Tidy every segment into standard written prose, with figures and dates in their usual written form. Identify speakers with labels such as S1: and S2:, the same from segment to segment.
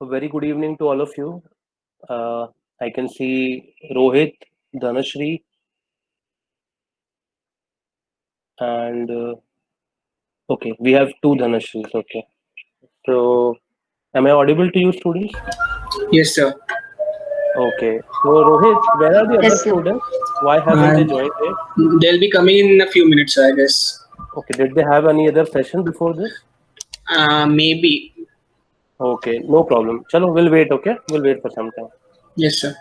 S1: A very good evening to all of you. Uh, I can see Rohit, Dhanashri, and okay, we have two Dhanashris. Okay, so am I audible to you, students?
S2: Yes, sir.
S1: Okay, so Rohit, where are the other
S3: Yes, sir.
S1: students? Why haven't they
S2: Uh,
S1: joined yet?
S2: they'll be coming in a few minutes, I guess.
S1: Okay, did they have any other session before this?
S2: Maybe.
S1: Okay, no problem. Chalo, we'll wait. Okay, we'll wait for some time.
S2: Yes, sir.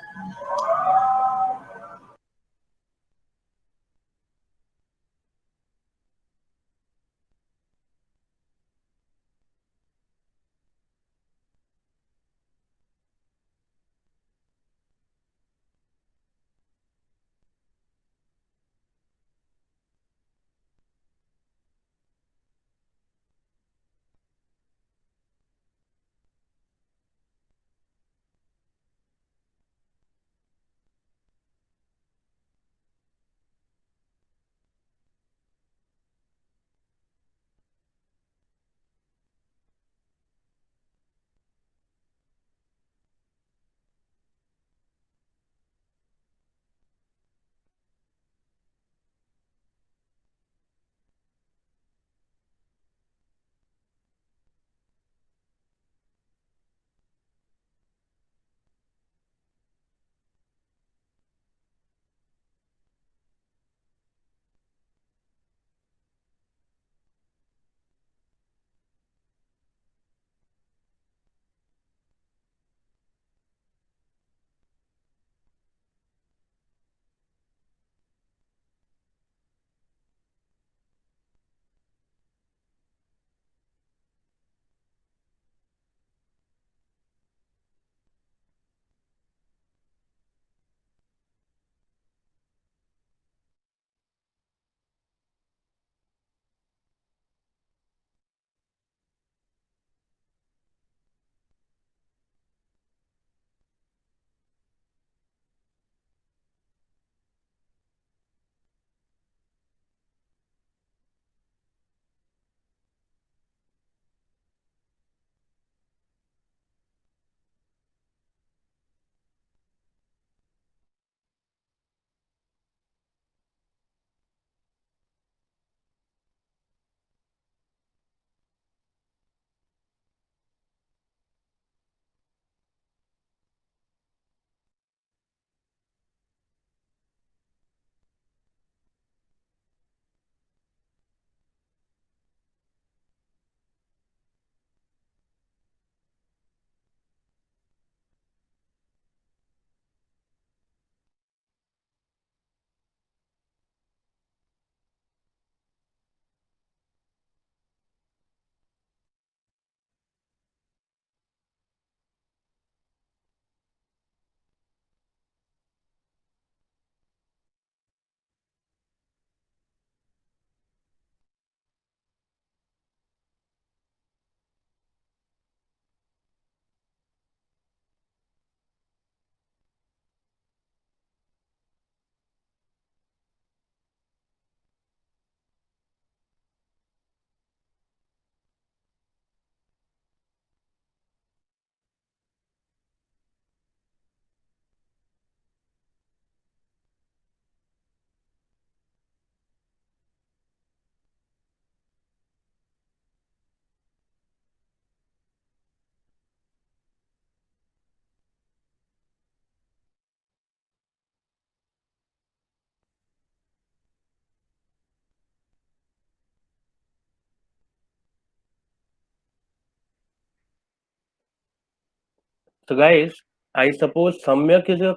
S1: So, guys, I suppose Samyak is your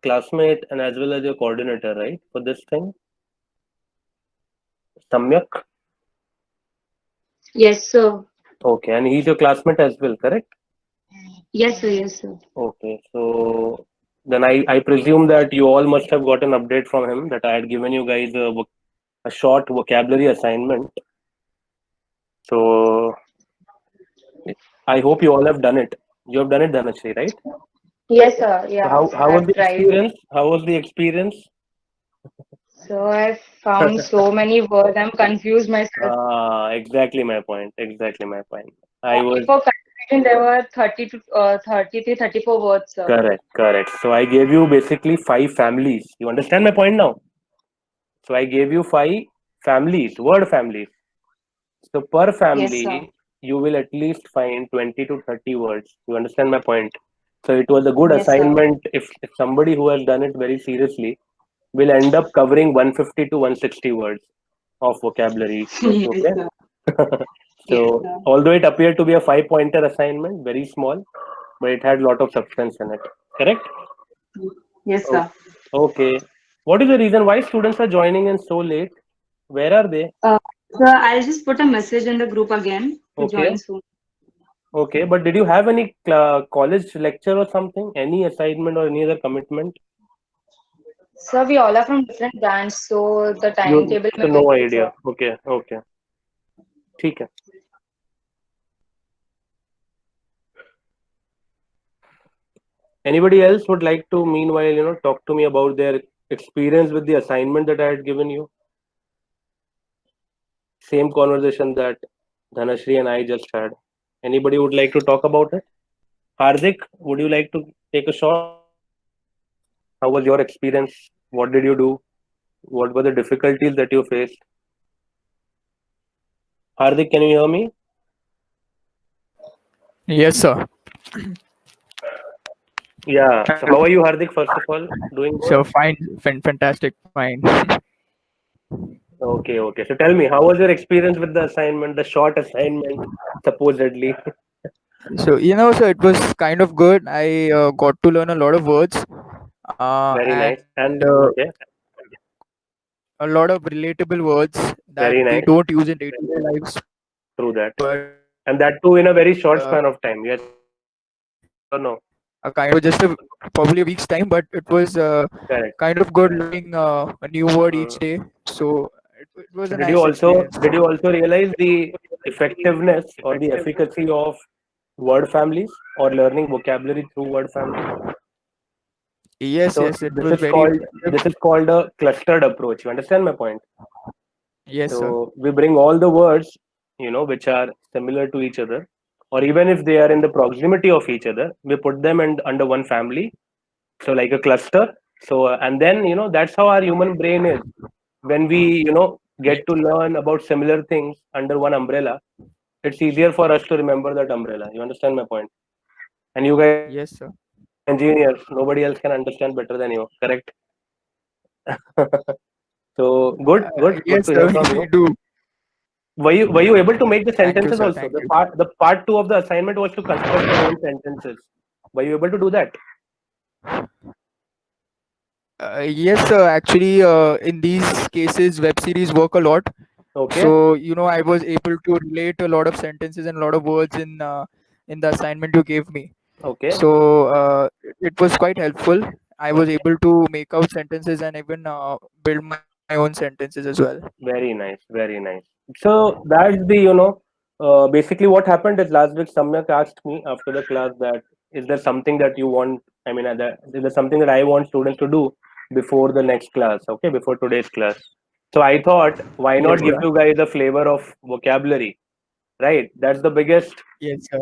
S1: classmate and as well as your coordinator, right, for this thing? Samyak?
S3: Yes, sir.
S1: Okay, and he's your classmate as well, correct?
S3: Yes, sir. Yes, sir.
S1: Okay, so then I presume that you all must have got an update from him that I had given you guys a short vocabulary assignment. So I hope you all have done it. You have done it, Dhanashri, right?
S4: Yes, sir.
S1: So
S4: Yeah,
S1: how was
S4: I've
S1: the
S4: tried.
S1: experience? How was the experience?
S4: So I found so many words. I'm confused myself.
S1: Exactly my point. Exactly my point. I
S4: Sorry
S1: was
S4: for confusing imagine there were 33, 34 words, sir.
S1: Correct. So I gave you basically 5 families. You understand my point now? So I gave you 5 families, word families. So per
S4: Yes, sir.
S1: family, you will at least find 20 to 30 words. You understand my point? So it was a good
S4: Yes, sir.
S1: assignment. If somebody who has done it very seriously will end up covering 150 to 160 words of vocabulary.
S4: Yes,
S1: Okay.
S4: sir. Yes,
S1: So
S4: sir.
S1: although it appeared to be a 5 pointer assignment, very small, but it had a lot of substance in it. Correct?
S4: Yes,
S1: O-
S4: sir.
S1: Okay. What is the reason why students are joining in so late? Where are they?
S4: Uh, Sir, I'll just put a message in the group again to
S1: Okay.
S4: join soon.
S1: Okay. But did you have any college lecture or something? Any assignment or any other commitment?
S4: Sir, we all are from different branch, so the
S1: You
S4: timetable may
S1: so no
S4: vary, sir.
S1: idea. Okay. Okay. ठीक है. Anybody else would like to meanwhile, talk to me about their experience with the assignment that I had given you? Same conversation that Dhanashri and I just had. Anybody would like to talk about it? Hardik, would you like to take a shot? How was your experience? What did you do? What were the difficulties that you faced? Hardik, can you hear me?
S5: Yes, sir.
S1: Yeah. So how are you, Hardik? First of all, doing
S5: So
S1: good?
S5: fine, fantastic, fine.
S1: Okay, okay. So tell me, how was your experience with the assignment, the short assignment, supposedly?
S5: So it was kind of good. I got to learn a lot of words,
S1: Very
S5: and
S1: nice. And okay,
S5: a lot of relatable words that
S1: very
S5: we
S1: nice.
S5: don't use in day-to-day lives.
S1: True that.
S5: But
S1: And that too in a very short
S5: uh,
S1: span of time. Yes or no?
S5: a kind of just probably a week's time, but it was
S1: Correct.
S5: kind of good learning a new word each
S1: Mm.
S5: day. So it was
S1: So
S5: a nice experience.
S1: did you also realize the effectiveness or the efficacy of word families or learning vocabulary through word families?
S5: Yes,
S1: So
S5: yes, it was very effective.
S1: this is called a clustered approach. You understand my point?
S5: Yes, sir.
S1: So we bring all the words, which are similar to each other, or even if they are in the proximity of each other, we put them under one family. So like a cluster. So and then that's how our human brain is. When we get to learn about similar things under one umbrella, it's easier for us to remember that umbrella. You understand my point? And you guys
S5: Yes, sir.
S1: engineers, nobody else can understand better than you. Correct? So good
S5: Yes,
S1: to
S5: sir.
S1: hear from
S5: We
S1: you.
S5: do.
S1: Were you able to make the
S5: Thank you,
S1: sentences
S5: sir.
S1: also?
S5: Thank you.
S1: The part two of the assignment was to construct your own sentences. Were you able to do that?
S5: Yes, sir. Actually, in these cases, web series work a lot.
S1: Okay,
S5: So, I was able to relate a lot of sentences and a lot of words in the assignment you gave me.
S1: okay,
S5: So, it was quite helpful. I was able to make out sentences and even build my own sentences as well.
S1: very nice, very nice. So that's the basically what happened is last week Samyak asked me after the class that is there something that you want? I mean, is there something that I want students to do before the next class? Okay, before today's class. So I thought, why
S5: Yes,
S1: not give
S5: sir.
S1: you guys a flavor of vocabulary? Right, that's the biggest
S5: Yes, sir.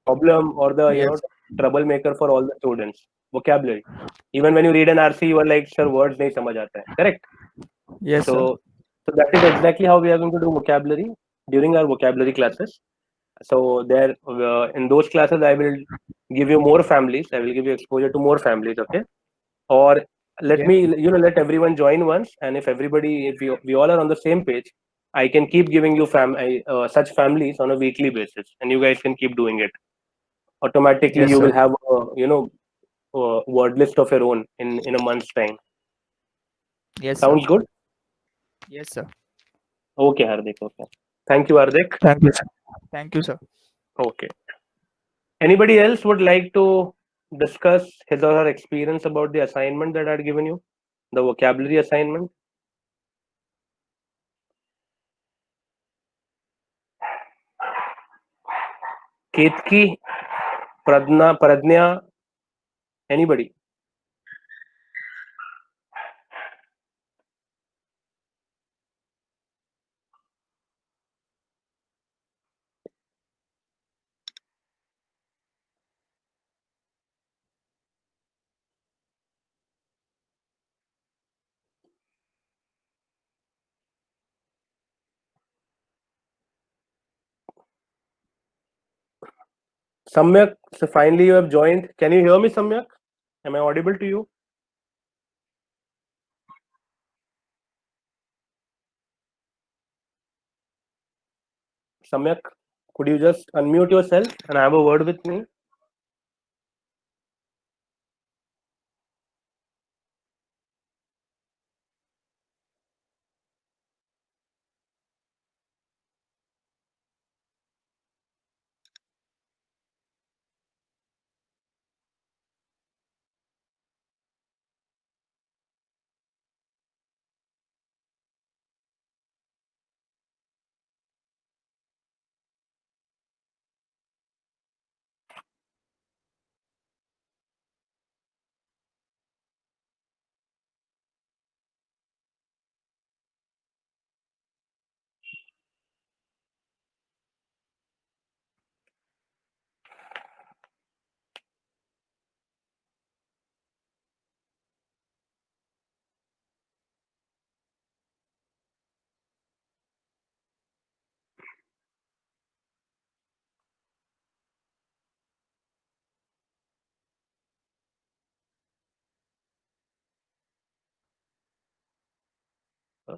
S1: problem or the
S5: Yes.
S1: troublemaker for all the students. Vocabulary. Even when you read an RC, you are like, sir, words nahi samajh aata hai. Correct.
S5: Yes, sir.
S1: So that is exactly how we are going to do vocabulary during our vocabulary classes. So there, in those classes, I will give you more families. I will give you exposure to more families. Okay. Or let
S5: Yeah.
S1: me, let everyone join once, and if we all are on the same page, I can keep giving you such families on a weekly basis, and you guys can keep doing it. Automatically,
S5: Yes,
S1: you will
S5: sir.
S1: have a word list of your own in a month's time.
S5: Yes, sir.
S1: Sounds good?
S5: Yes, sir.
S1: Okay, Hardik. Okay. Thank you, Hardik.
S5: Thank you, sir. Thank you, sir.
S1: Okay. Anybody else would like to discuss his or her experience about the assignment that I had given you, the vocabulary assignment? Ketki, Pradnya, anybody? Samyak, so finally you have joined. Can you hear me, Samyak? Am I audible to you? Samyak, could you just unmute yourself and have a word with me?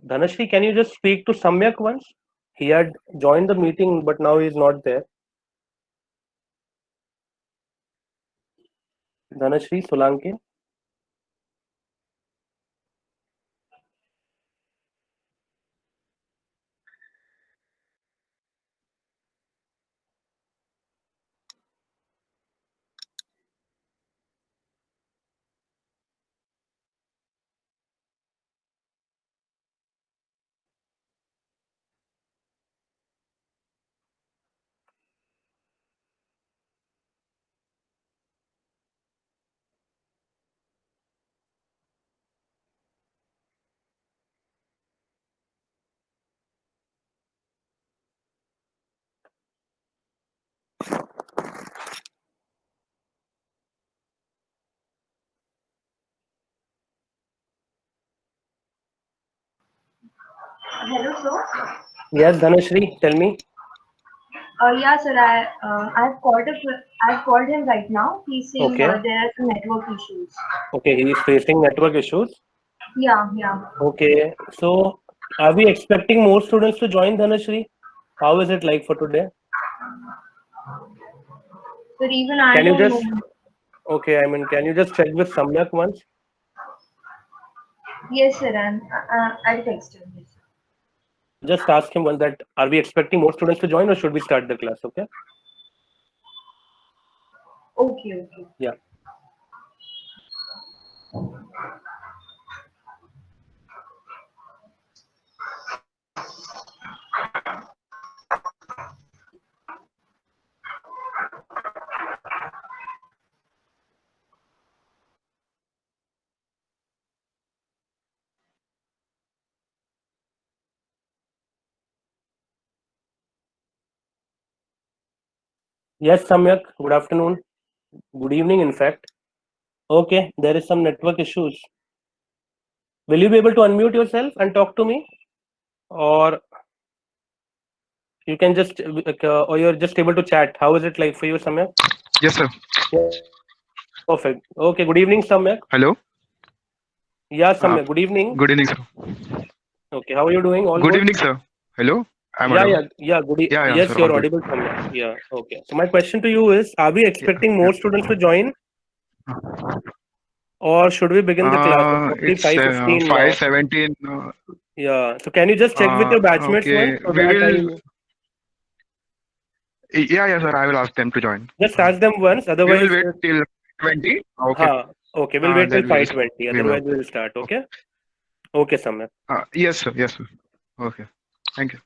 S1: Dhanashri, can you just speak to Samyak once? He had joined the meeting, but now he is not there. Dhanashri Solanke.
S6: Hello, sir.
S1: Yes, Dhanashri, tell me.
S6: Yeah, sir. I've called him right now. He's saying
S1: Okay.
S6: there are some network issues.
S1: Okay, he is facing network issues.
S6: Yeah, yeah.
S1: Okay, so are we expecting more students to join, Dhanashri? How is it like for today?
S6: But even I
S1: Can you
S6: don't
S1: just,
S6: know.
S1: okay, I mean, can you just check with Samyak once?
S6: Yes, sir. I'll text him. Yes, sir.
S1: Just ask him once that are we expecting more students to join or should we start the class? Okay.
S6: Okay, okay.
S1: Yeah. Yes, Samyak. Good afternoon. Good evening, in fact. Okay, there is some network issues. Will you be able to unmute yourself and talk to me, or you can just, or you're just able to chat? How is it like for you, Samyak?
S7: Yes, sir.
S1: Yeah. Perfect. Okay. Good evening, Samyak.
S7: Hello.
S1: Yeah,
S7: Uh,
S1: Samyak. Good evening.
S7: Good evening, sir.
S1: Okay. How are you doing? All
S7: Good
S1: good?
S7: evening, sir. Hello. I'm
S1: Yeah,
S7: audible.
S1: yeah, yeah. Good.
S7: Yeah, yeah,
S1: Yes,
S7: sir. All
S1: you're
S7: good.
S1: audible, Samyak. Yeah. Okay. So my question to you is: are we
S7: Yeah,
S1: expecting
S7: yeah.
S1: more students to join, or should we begin the class? It's already
S7: It's
S1: 5:15 now.
S7: 5:17.
S1: Yeah. So can you just check with your batchmates once
S7: Okay.
S1: so
S7: We
S1: that
S7: will.
S1: I'll
S7: Yeah, yeah, sir. I will ask them to join.
S1: just ask them once.
S7: We will
S1: Otherwise,
S7: wait till 20. Okay.
S1: okay. We'll wait till
S7: Then we will.
S1: 5:20.
S7: We will.
S1: Otherwise, we'll start. Okay. Okay, Samyak.
S7: Yes, sir. Yes, sir. Okay. Thank you.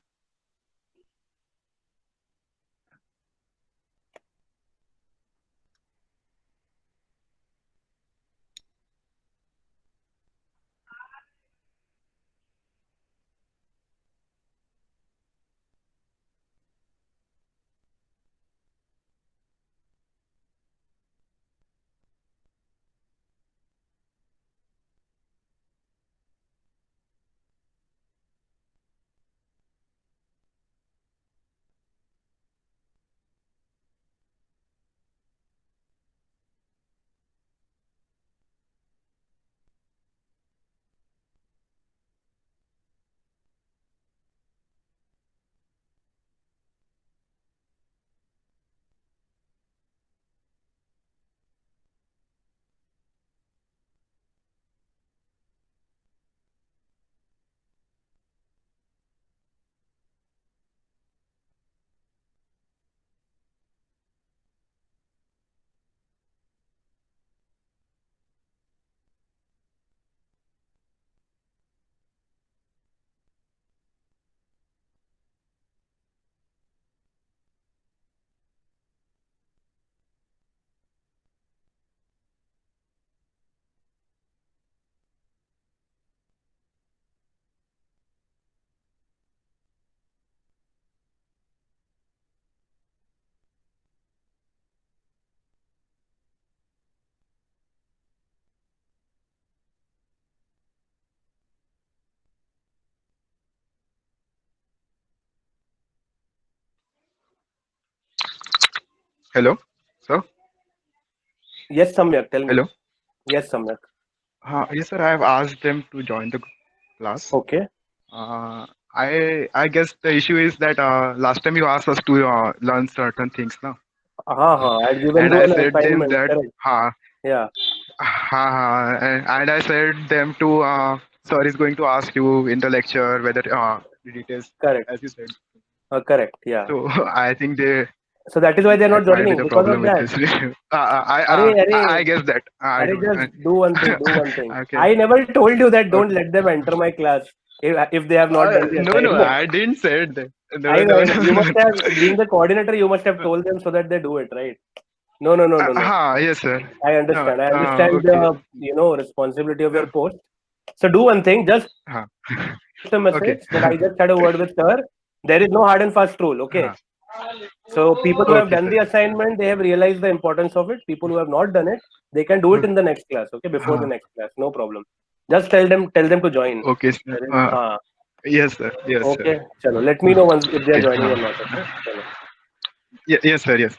S7: Hello, sir.
S1: Yes, Samyak, tell me.
S7: Hello.
S1: Yes, Samyak.
S7: Yes, sir. I have asked them to join the class.
S1: Okay.
S7: I guess the issue is that last time you asked us to learn certain things now,
S1: I had given
S7: and
S1: you
S7: I
S1: an
S7: said them
S1: assignment,
S7: that
S1: correct? Yeah,
S7: and I said them to sir is going to ask you in the lecture whether the details
S1: correct.
S7: as you said.
S1: Correct. Yeah.
S7: So I think they
S1: So that is why they're not
S7: that might be
S1: joining
S7: the
S1: because
S7: problem
S1: of
S7: with
S1: that.
S7: this. I,
S1: Arey,
S7: guess that I
S1: Arey,
S7: don't.
S1: just do one thing. Do one thing.
S7: Okay.
S1: I never told you that don't
S7: Okay.
S1: let them enter my class if they have not done the
S7: No,
S1: assignment.
S7: I didn't say that.
S1: I
S7: No,
S1: know,
S7: no,
S1: I know. You must have,
S7: no.
S1: being the coordinator, you must have told them so that they do it, right? No, no, no, no, no.
S7: Yes, sir.
S1: I understand. I understand
S7: Okay.
S1: the responsibility of your
S7: Uh,
S1: post. So do one thing. Just
S7: huh.
S1: a message
S7: Okay.
S1: that I just had a word with sir. There is no hard and fast rule. Okay.
S7: Huh.
S1: So people who have
S7: Okay,
S1: done
S7: sir.
S1: the assignment, they have realized the importance of it. People who have not done it, they can do it
S7: Okay.
S1: in the next class. Okay, before the
S7: Huh.
S1: next class, no problem. Just tell them to join.
S7: Okay, sir.
S1: There is,
S7: Yes, sir. Yes, sir.
S1: okay. Chalo. Let me know once if they are
S7: Okay.
S1: joining or not. Okay. Chalo.
S7: Yes, sir. Yes.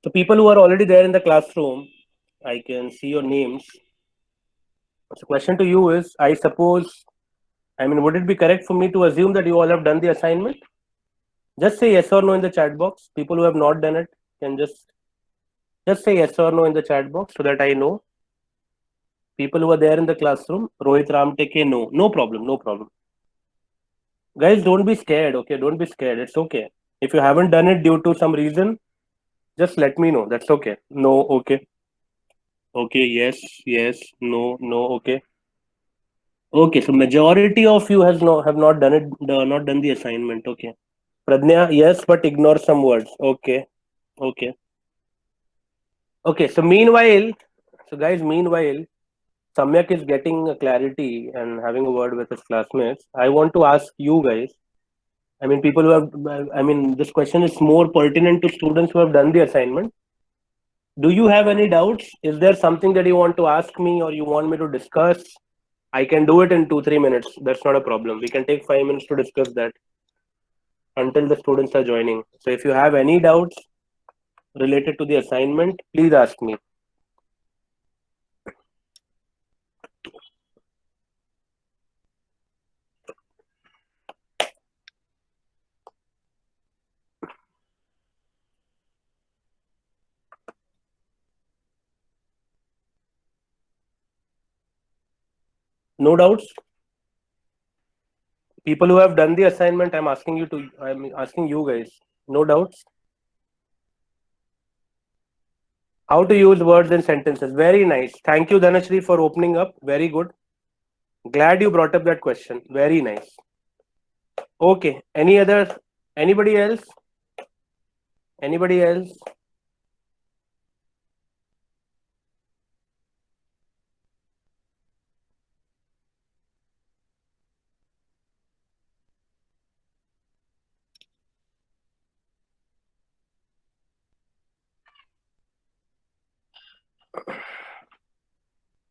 S1: So people who are already there in the classroom, I can see your names. So question to you is, I suppose, I mean, would it be correct for me to assume that you all have done the assignment? Just say yes or no in the chat box. People who have not done it can just say yes or no in the chat box so that I know. People who are there in the classroom, Rohit Ramteke, no. No problem, no problem. Guys, don't be scared, okay? Don't be scared. It's okay. If you haven't done it due to some reason, just let me know. That's okay. No, okay. Okay, yes, no, okay. Okay, so majority of you have not done it, not done the assignment. Okay. Pradnya, yes, but ignore some words. Okay. Okay. Okay. So meanwhile, Samyak is getting a clarity and having a word with his classmates. I want to ask you guys. I mean, people who have. I mean, this question is more pertinent to students who have done the assignment. Do you have any doubts? Is there something that you want to ask me or you want me to discuss? I can do it in 2-3 minutes. That's not a problem. We can take 5 minutes to discuss that until the students are joining. So if you have any doubts related to the assignment, please ask me. No doubts? People who have done the assignment, I'm asking you guys. No doubts? How to use words in sentences. Very nice. Thank you, Dhanashri, for opening up. Very good. Glad you brought up that question. Very nice. Okay. Anybody else? Anybody else?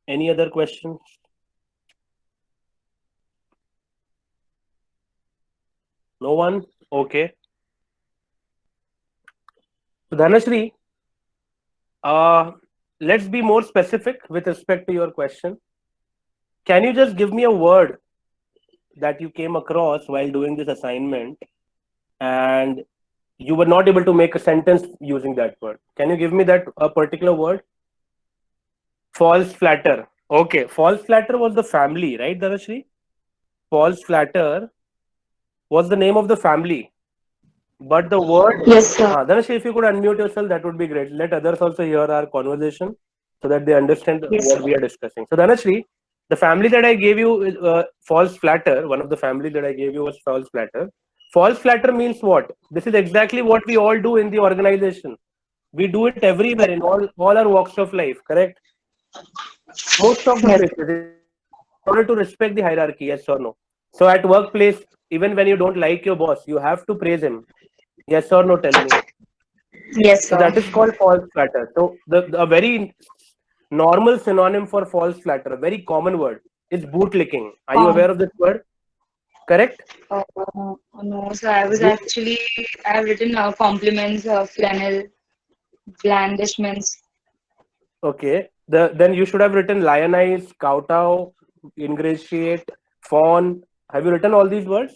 S1: Any other questions? No one? Okay. So Dhanashri, let's be more specific with respect to your question. Can you just give me a word that you came across while doing this assignment and you were not able to make a sentence using that word? Can you give me that a particular word? False flatter. Okay, false flatter was the family, right, Dhanashri? False flatter was the name of the family. But the word,
S3: Yes, sir.
S1: Dhanashri, if you could unmute yourself, that would be great. Let others also hear our conversation so that they understand
S3: Yes,
S1: what
S3: sir.
S1: we are discussing. So Dhanashri, the family that I gave you is false flatter. One of the family that I gave you was false flatter. False flatter means what? This is exactly what we all do in the organization. We do it everywhere in all our walks of life, correct? Most of the
S3: Yes.
S1: places, in order to respect the hierarchy, yes or no? So at workplace, even when you don't like your boss, you have to praise him. Yes or no? Tell me.
S4: Yes,
S1: So
S4: sir.
S1: that is called false flatter. So a very normal synonym for false flatter, a very common word, is bootlicking. Are you aware of this word? Correct?
S4: No, sir. I was actually, I've written compliments, flannel, blandishments.
S1: Okay. Then you should have written lionize, kowtow, ingratiate, fawn. Have you written all these words?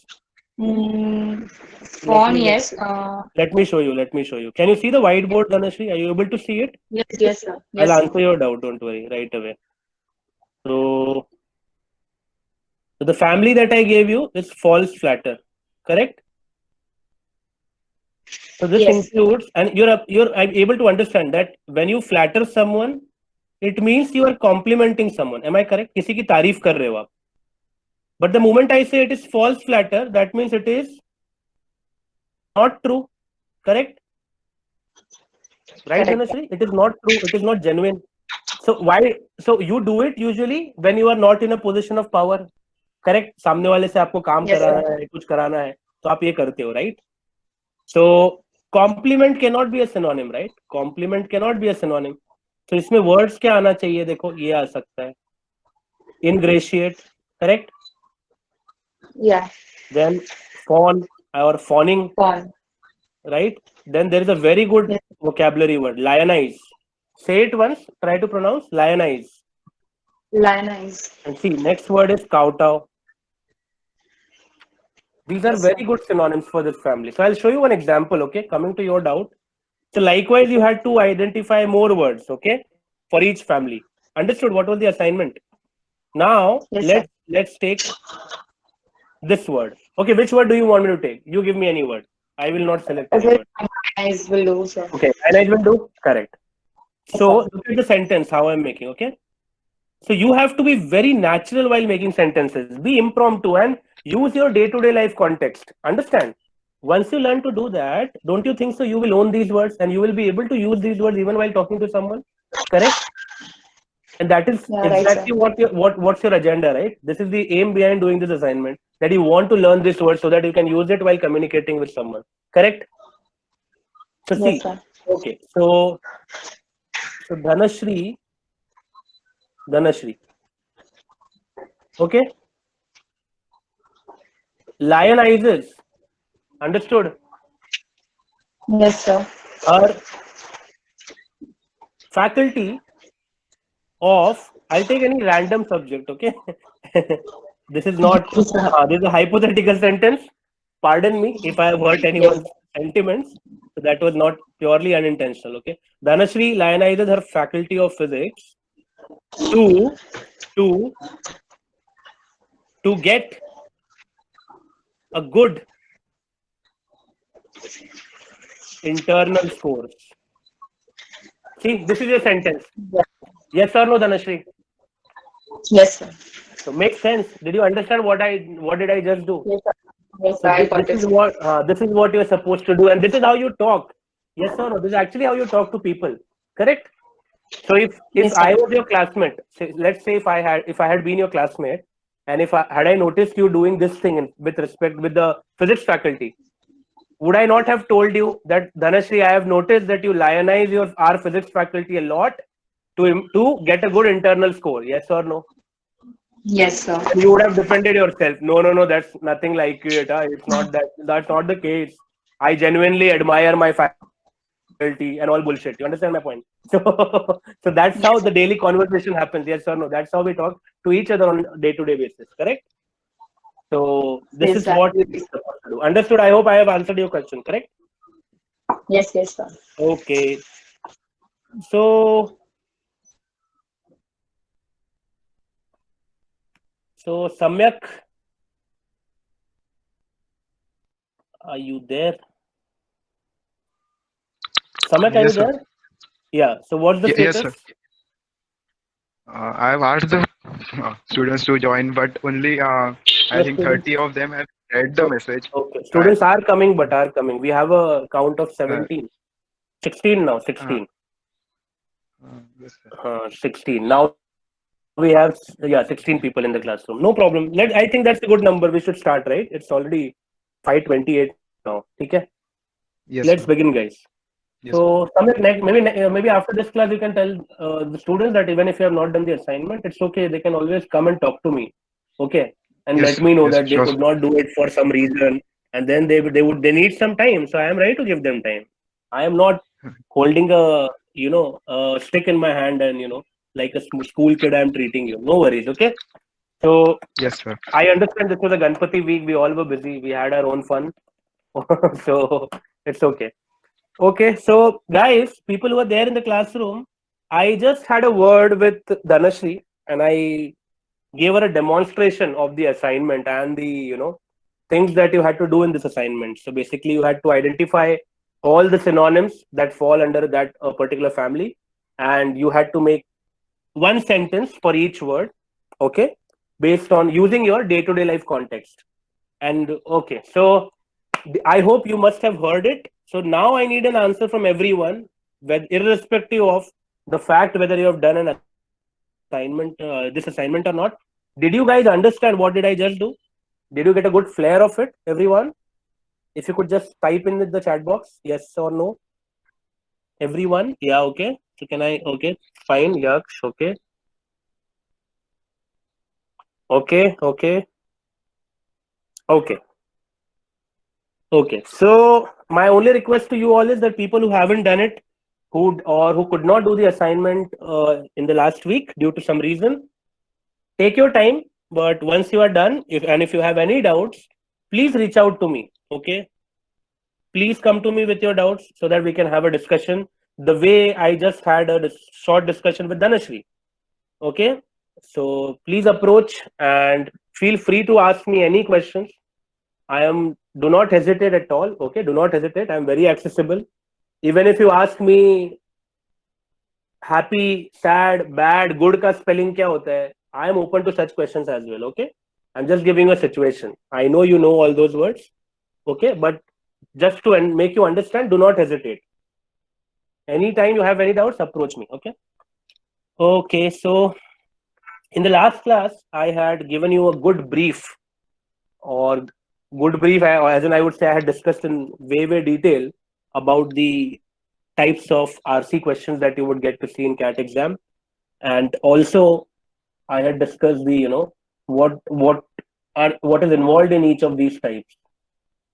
S4: Fawn,
S1: me-
S4: yes.
S1: Let me show you. Let me show you. Can you see the whiteboard, Dhanashree? Are you able to see it?
S4: Yes, sir.
S1: I'll
S4: Yes, sir.
S1: answer your doubt. Don't worry. Right away. So the family that I gave you is false flatter. Correct? So this
S4: Yes.
S1: includes, and I'm able to understand that when you flatter someone, it means you are complimenting someone. Am I correct? किसी की तारीफ कर रहे हो आप. But the moment I say it is false flatter, that means it is not true. Correct? Right,
S4: Correct.
S1: Dhanashree? It is not true. It is not genuine. So why? So you do it usually when you are not in a position of power. Correct? सामने वाले से आपको काम
S4: Yes,
S1: कराना
S4: sir.
S1: है, कुछ कराना है, तो आप ये करते हो, right? So compliment cannot be a synonym, right? Compliment cannot be a synonym. So इसमें words क्या आना चाहिए? देखो ये आ सकता है. Ingratiate, correct?
S4: Yeah.
S1: Then fawn or fawning,
S4: Fawn.
S1: right? Then there is a very good
S4: Yes.
S1: vocabulary word, lionize. Say it once. Try to pronounce lionize.
S4: Lionize.
S1: And see, next word is kowtow. These are
S4: Yes,
S1: very
S4: sir.
S1: good synonyms for this family. So I'll show you one example, okay? Coming to your doubt. So likewise, you had to identify more words, okay? For each family. Understood? What was the assignment? Now,
S4: Yes, sir.
S1: let's take this word. Okay, which word do you want me to take? You give me any word. I will not select any
S4: Okay.
S1: word.
S4: Lionize will do, sir.
S1: Okay, and I will do correct.
S4: Yes,
S1: So
S4: sir.
S1: look at the sentence, how I'm making, okay? So you have to be very natural while making sentences. Be impromptu and use your day-to-day life context. Understand? Once you learn to do that, don't you think so? You will own these words and you will be able to use these words even while talking to someone. Correct? And that is
S4: Yeah, right,
S1: exactly
S4: sir.
S1: what's your agenda, right? This is the aim behind doing this assignment, that you want to learn this word so that you can use it while communicating with someone. Correct? So see,
S4: Yes, sir.
S1: okay, so Dhanashree, okay, lionizes, understood?
S4: Yes, sir.
S1: Her faculty of, I'll take any random subject, okay? This is not,
S4: Yes, sir.
S1: this is a hypothetical sentence. Pardon me if I have hurt anyone's sentiments. So that was not purely unintentional, okay? Dhanashree lionizes her faculty of physics to get a good internal scores. See, this is a sentence. Yes or no, Dhanashree?
S4: Yes, sir.
S1: So makes sense. Did you understand what did I just do?
S4: Yes, sir. Yes,
S1: So
S4: sir. I got
S1: this
S4: it.
S1: is what you're supposed to do, and this is how you talk. Yes or no? This is actually how you talk to people. Correct? So if
S4: Yes,
S1: I
S4: sir.
S1: was your classmate, let's say if I had been your classmate, and if I noticed you doing this thing with respect with the physics faculty, would I not have told you that, Dhanashree, I have noticed that you lionize our physics faculty a lot to get a good internal score? Yes or no?
S4: Yes, sir.
S1: You would have defended yourself. No, that's nothing like it. It's not that. That's not the case. I genuinely admire my faculty and all bullshit. You understand my point? So that's how the daily conversation happens. Yes or no? That's how we talk to each other on a day-to-day basis. Correct? So this
S4: Yes,
S1: is
S4: sir.
S1: what we're supposed to do. Understood? I hope I have answered your question. Correct?
S4: Yes, sir.
S1: Okay. So Samyak, are you there? Samyak, are you
S7: Yes, sir.
S1: there? Yeah. So what's the
S7: Yes,
S1: status?
S7: sir. I've asked the students to join, but only I
S1: Yes,
S7: think
S1: students.
S7: 30 of them have read the message.
S1: Okay. Students are coming, but are coming. We have a count of 17. 16 now. 16.
S7: Yes, sir.
S1: 16. Now we have 16 people in the classroom. No problem. I think that's a good number. We should start, right? It's already 5:28 now. Okay.
S7: Yes,
S1: Let's
S7: sir.
S1: begin, guys.
S7: Yes.
S1: So Samir, maybe after this class you can tell the students that even if you have not done the assignment, it's okay. They can always come and talk to me, okay, and
S7: Yes.
S1: let me know
S7: Yes.
S1: that they
S7: Sure.
S1: could not do it for some reason, and then they need some time. So I am ready to give them time. I am not holding a a stick in my hand and like a school kid I am treating you. No worries, okay. So
S7: Yes, sir.
S1: I understand this was a Ganpati week. We all were busy. We had our own fun, so it's okay. Okay, so guys, people who are there in the classroom, I just had a word with Dhanashri and I gave her a demonstration of the assignment and the things that you had to do in this assignment. So basically, you had to identify all the synonyms that fall under that particular family, and you had to make one sentence for each word, okay, based on using your day-to-day life context. And okay, so I hope you must have heard it. So now I need an answer from everyone, irrespective of the fact whether you have done an assignment, this assignment or not. Did you guys understand what did I just do? Did you get a good flair of it, everyone? If you could just type in the chat box, yes or no. Everyone, yeah, okay. So can I? Okay, fine. Yaksh, okay, okay. Okay. Okay. So my only request to you all is that people who haven't done it, who could not do the assignment in the last week due to some reason, take your time. But once you are done, if you have any doubts, please reach out to me. Okay. Please come to me with your doubts so that we can have a discussion. The way I just had a short discussion with Dhanashri. Okay. So please approach and feel free to ask me any questions. Do not hesitate at all. Okay, do not hesitate. I'm very accessible. Even if you ask me happy, sad, bad, good ka spelling kya hota hai, I am open to such questions as well. Okay, I'm just giving a situation. I know you know all those words. Okay, but just to make you understand, do not hesitate. Anytime you have any doubts, approach me. Okay. Okay, so in the last class, I had given you a good brief or good brief, as in I would say I had discussed in way detail about the types of RC questions that you would get to see in CAT exam, and also I had discussed the what is involved in each of these types.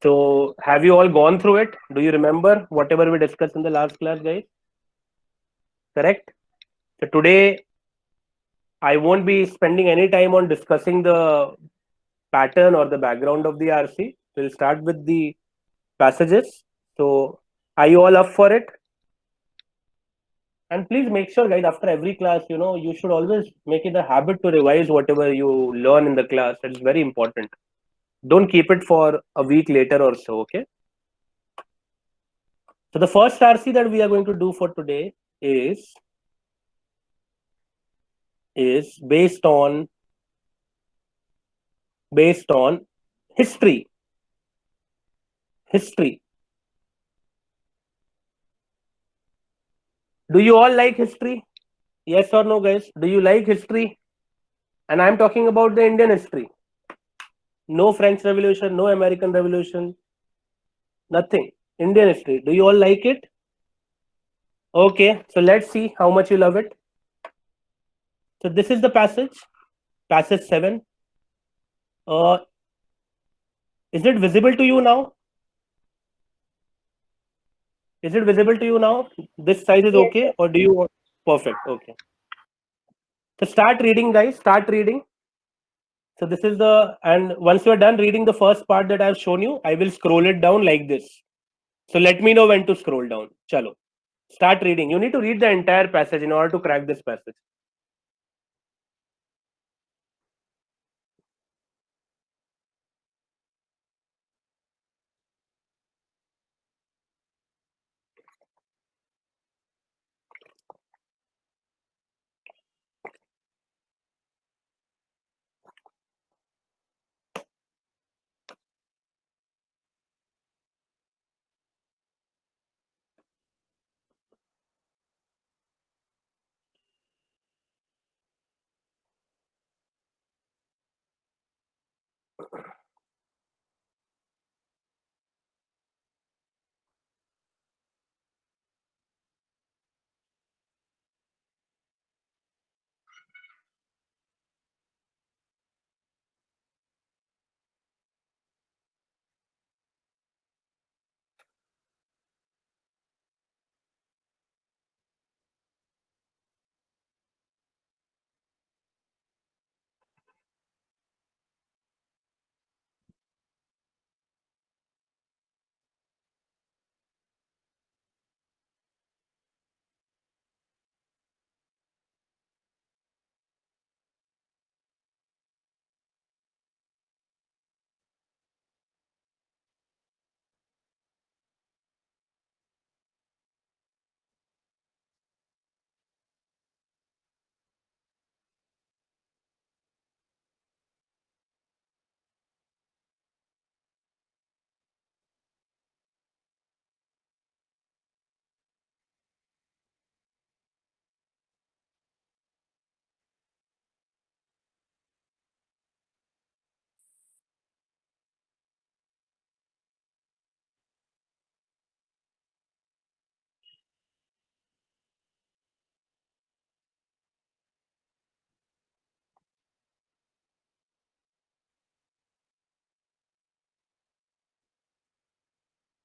S1: So have you all gone through it? Do you remember whatever we discussed in the last class, guys? Correct. So today I won't be spending any time on discussing the pattern or the background of the RC. We'll start with the passages. So are you all up for it? And please make sure, guys, after every class, you should always make it a habit to revise whatever you learn in the class. It's very important. Don't keep it for a week later or so, okay? So the first RC that we are going to do for today is based on history. History. Do you all like history? Yes or no, guys? Do you like history? And I'm talking about the Indian history. No French Revolution, no American Revolution, nothing. Indian history. Do you all like it? Okay, so let's see how much you love it. So this is the passage 7. Uh, is it visible to you now? Is it visible to you now? This size is okay, or do you want? Perfect. Okay. So start reading, guys. Start reading. So this is and once you are done reading the first part that I have shown you, I will scroll it down like this. So let me know when to scroll down. Chalo. Start reading. You need to read the entire passage in order to crack this passage.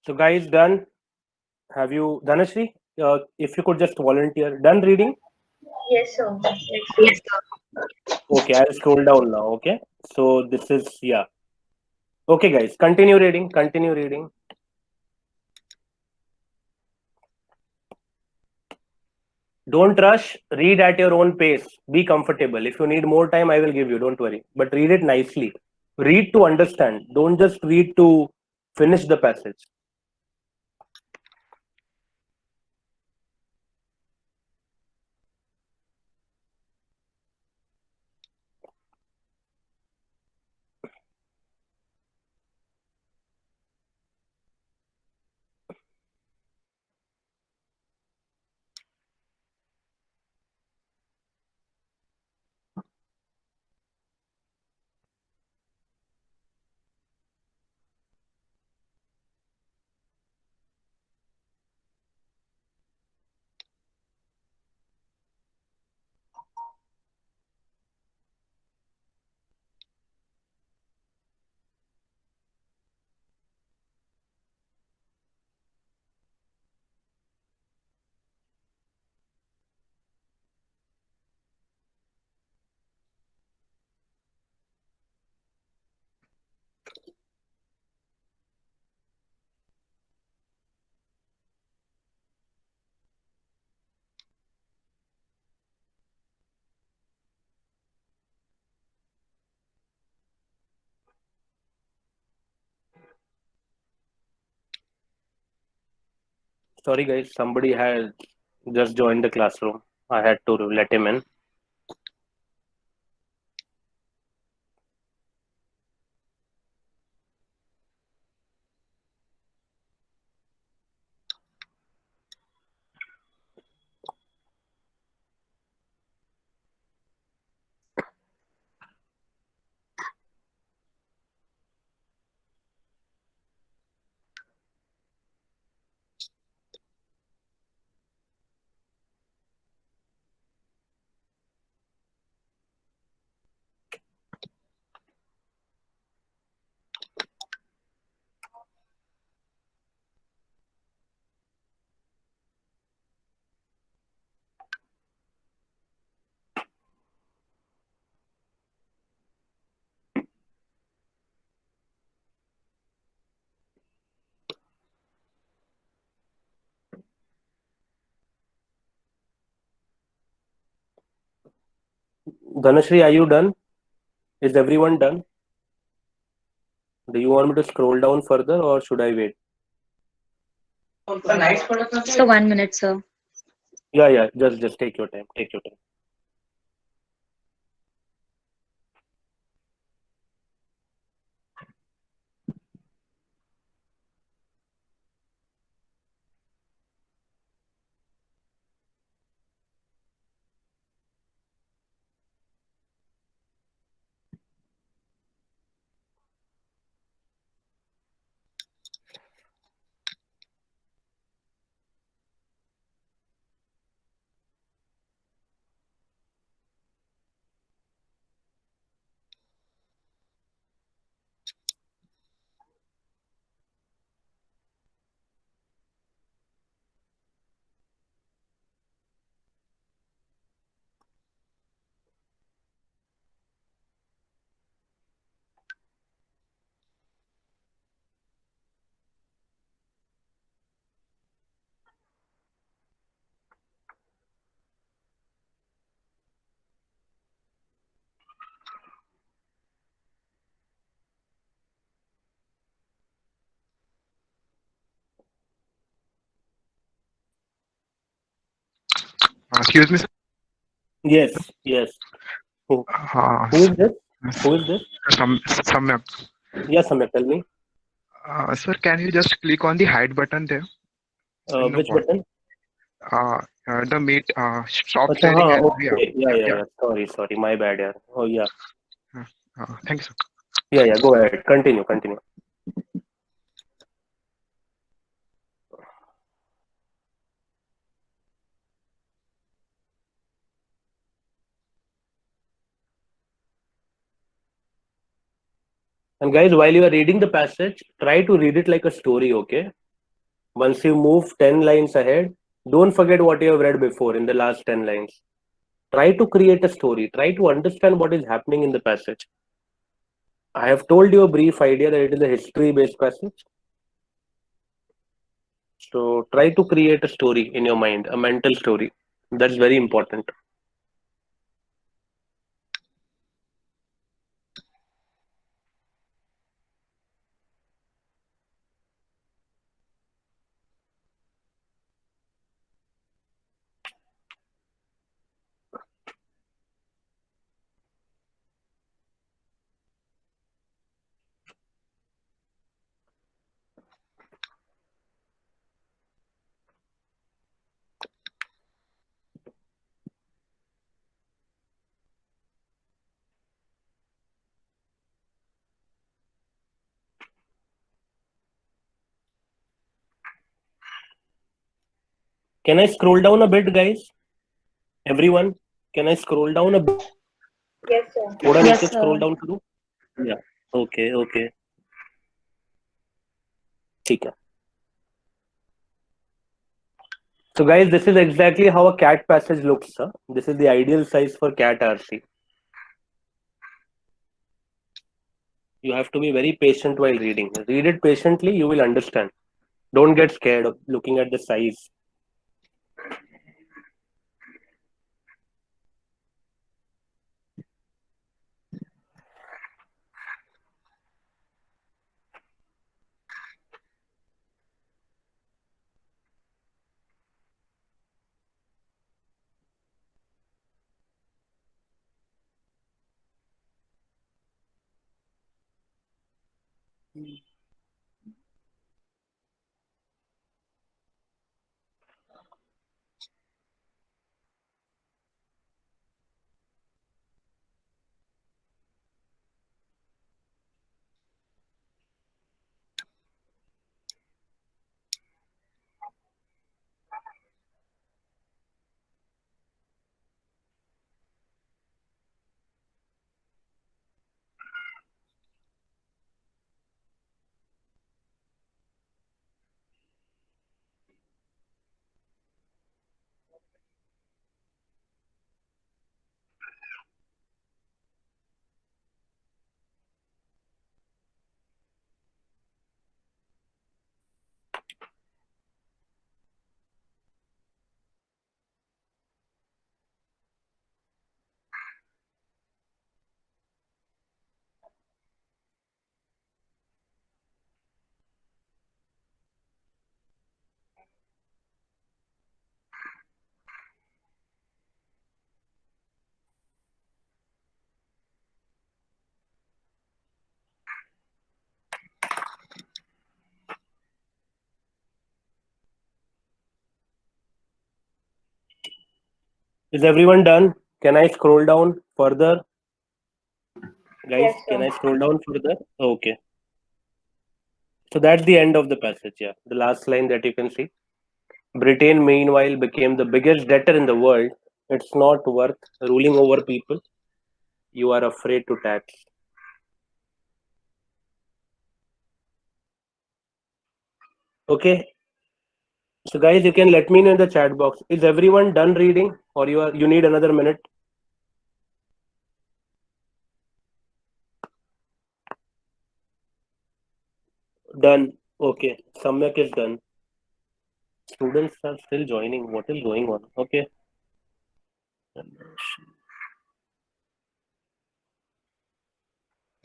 S1: So guys, done? Have you, Dhanashri? If you could just volunteer. Done reading?
S6: Yes, sir.
S3: Yes, sir.
S1: Okay, I'll scroll down now. Okay. So this is, yeah. Okay, guys, continue reading. Continue reading. Don't rush. Read at your own pace. Be comfortable. If you need more time, I will give you. Don't worry. But read it nicely. Read to understand. Don't just read to finish the passage. Sorry, guys. Somebody had just joined the classroom. I had to let him in. Dhanashri, are you done? Is everyone done? Do you want me to scroll down further or should I wait?
S3: So 1 minute, sir.
S1: Yeah. Just take your time. Take your time.
S7: Excuse me, sir.
S1: Yes. Who,
S7: Uh,
S1: who is this? Who is this?
S7: Samyak.
S1: Yes, Samyak, tell me.
S7: Sir, can you just click on the hide button there in the
S1: Which
S7: bottom?
S1: button?
S7: The meet stop
S1: Acha,
S7: sharing
S1: हाँ,
S7: and
S1: okay. Yeah. Sorry. My bad, yeah. Oh, yeah.
S7: Thank you, sir.
S1: Yeah. Go ahead. Continue. And guys, while you are reading the passage, try to read it like a story, okay? Once you move 10 lines ahead, don't forget what you have read before in the last 10 lines. Try to create a story. Try to understand what is happening in the passage. I have told you a brief idea that it is a history-based passage. So try to create a story in your mind, a mental story. That's very important. Can I scroll down a bit, guys? Everyone, can I scroll down a bit?
S6: Yes, sir.
S1: थोड़ा
S3: Yes,
S1: नीचे
S3: sir.
S1: scroll down करूँ? Yeah. Okay, okay. ठीक है. So guys, this is exactly how a cat passage looks. Huh? This is the ideal size for cat RC. You have to be very patient while reading. Read it patiently, you will understand. Don't get scared of looking at the size. Is everyone done? Can I scroll down further? Guys,
S6: Yes,
S1: can
S6: sir.
S1: I scroll down further? Okay. So that's the end of the passage, yeah. The last line that you can see. Britain, meanwhile, became the biggest debtor in the world. It's not worth ruling over people you are afraid to tax. Okay. So guys, you can let me know in the chat box. Is everyone done reading or you need another minute? Done. Okay. Samyak is done. Students are still joining. What is going on? Okay.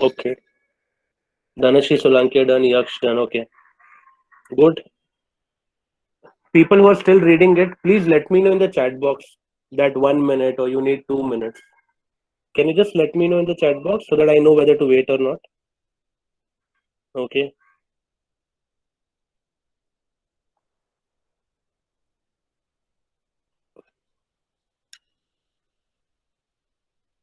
S1: Okay. Dhanashri Solanki done. Yaksh done. Okay. Good. People who are still reading it, please let me know in the chat box that 1 minute or you need 2 minutes. Can you just let me know in the chat box so that I know whether to wait or not? Okay.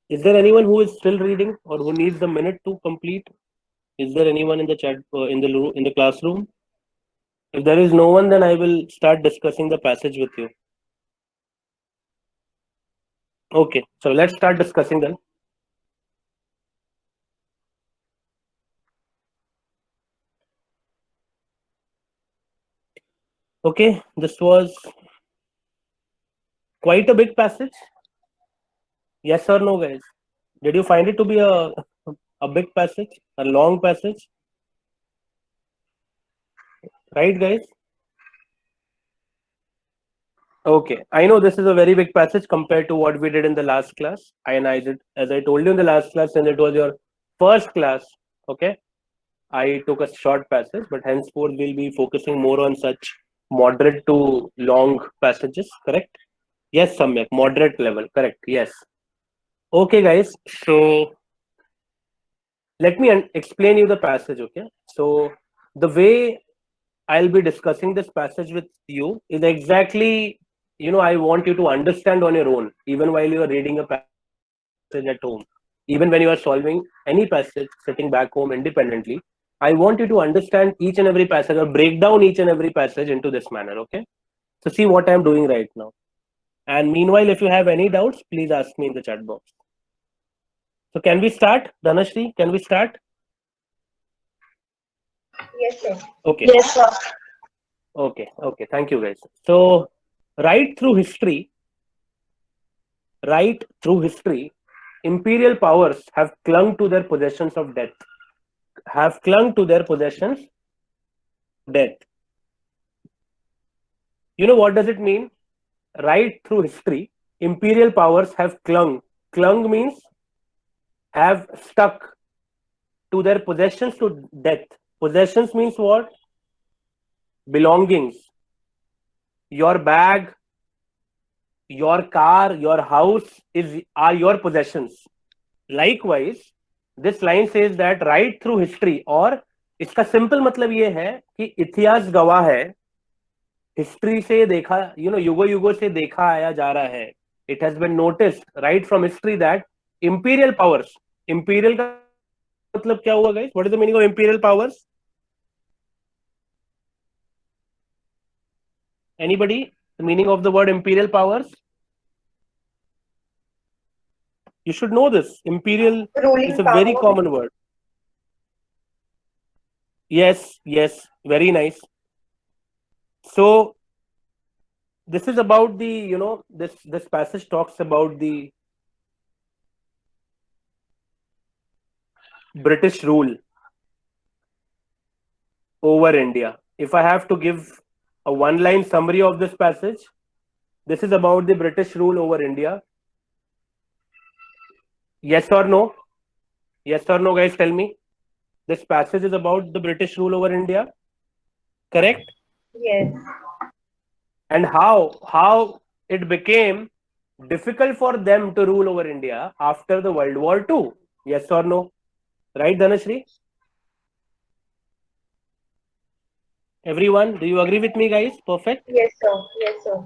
S1: Is there anyone who is still reading or who needs a minute to complete? Is there anyone in the chat in the classroom? If there is no one, then I will start discussing the passage with you. Okay, so let's start discussing then. Okay, this was quite a big passage. Yes or no, guys? Did you find it to be a big passage, a long passage? Right, guys? Okay, I know this is a very big passage compared to what we did in the last class. And I did, as I told you in the last class, and it was your first class. Okay, I took a short passage, but henceforth we'll be focusing more on such moderate to long passages. Correct? Yes, Samyak, moderate level. Correct. Yes. Okay, guys. So let me explain you the passage. Okay. So the way I'll be discussing this passage with you is exactly, I want you to understand on your own, even while you are reading a passage at home, even when you are solving any passage sitting back home independently. I want you to understand each and every passage or break down each and every passage into this manner. Okay. So see what I'm doing right now. And meanwhile, if you have any doubts, please ask me in the chat box. So can we start? Dhanashri, can we start?
S6: Yes, sir.
S1: Okay.
S3: Yes, sir.
S1: Okay. Thank you, guys. So right through history, imperial powers have clung to their possessions of death. You know what does it mean? Right through history, imperial powers have clung. Clung means have stuck to their possessions to death. Possessions means what? Belongings. Your bag, your car, your house are your possessions. Likewise, this line says that right through history, और इसका simple मतलब ये है कि इतिहास गवाह है, history से देखा, युगों से देखा आया जा रहा है. It has been noticed right from history that imperial powers, imperial का मतलब क्या हुआ guys? What is the meaning of imperial powers? Anybody? The meaning of the word imperial powers? You should know this. Imperial
S6: Ruling
S1: is a very
S6: power.
S1: common word. Yes, very nice. So this is about the, this passage talks about the British rule over India. If I have to give a one-line summary of this passage, this is about the British rule over India. Yes or no? Yes or no, guys, tell me. This passage is about the British rule over India. Correct?
S6: Yes.
S1: And how it became difficult for them to rule over India after the World War II. Yes or no? Right, Dhanashri? Everyone, do you agree with me, guys? Perfect.
S6: Yes, sir. Yes, sir.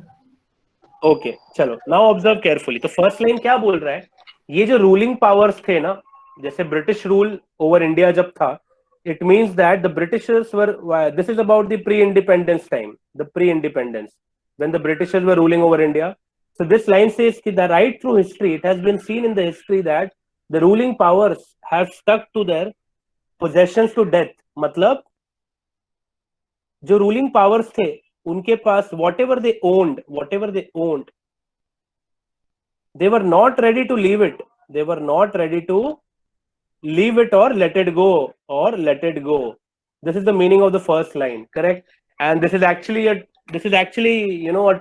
S1: Okay, चलो. Now observe carefully. तो first line क्या बोल रहा है? ये जो ruling powers थे ना, जैसे British rule over India जब था, it means that the Britishers were. This is about the pre-independence time, the pre-independence when the Britishers were ruling over India. So this line says that right through history, it has been seen in the history that the ruling powers have stuck to their possessions to death. मतलब जो ruling powers थे, उनके पास whatever they owned, they were not ready to leave it. They were not ready to leave it or let it go. This is the meaning of the first line, correct? And this is actually a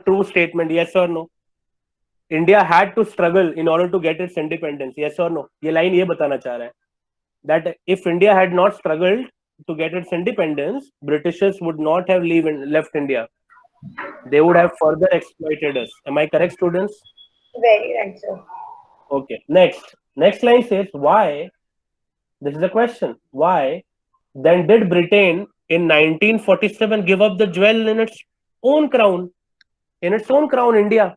S1: true statement. Yes or no? India had to struggle in order to get its independence. Yes or no? ये line ये बताना चाह रहा है that if India had not struggled to get its independence, Britishers would not have left India. They would have further exploited us. Am I correct, students?
S6: Very right, sir.
S1: Okay. Next line says, why? This is a question. Why then did Britain in 1947 give up the jewel in its own crown? India.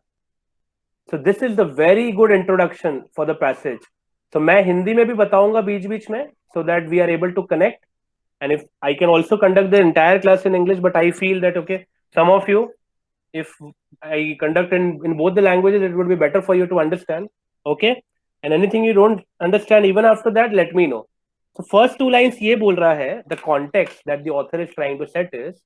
S1: So this is the very good introduction for the passage. So मैं हिंदी में भी बताऊंगा बीच में, so that we are able to connect. And if I can also conduct the entire class in English, but I feel that, okay, some of you, if I conduct in both the languages, it would be better for you to understand. Okay. And anything you don't understand, even after that, let me know. So first two lines ये बोल रहा है, the context that the author is trying to set is,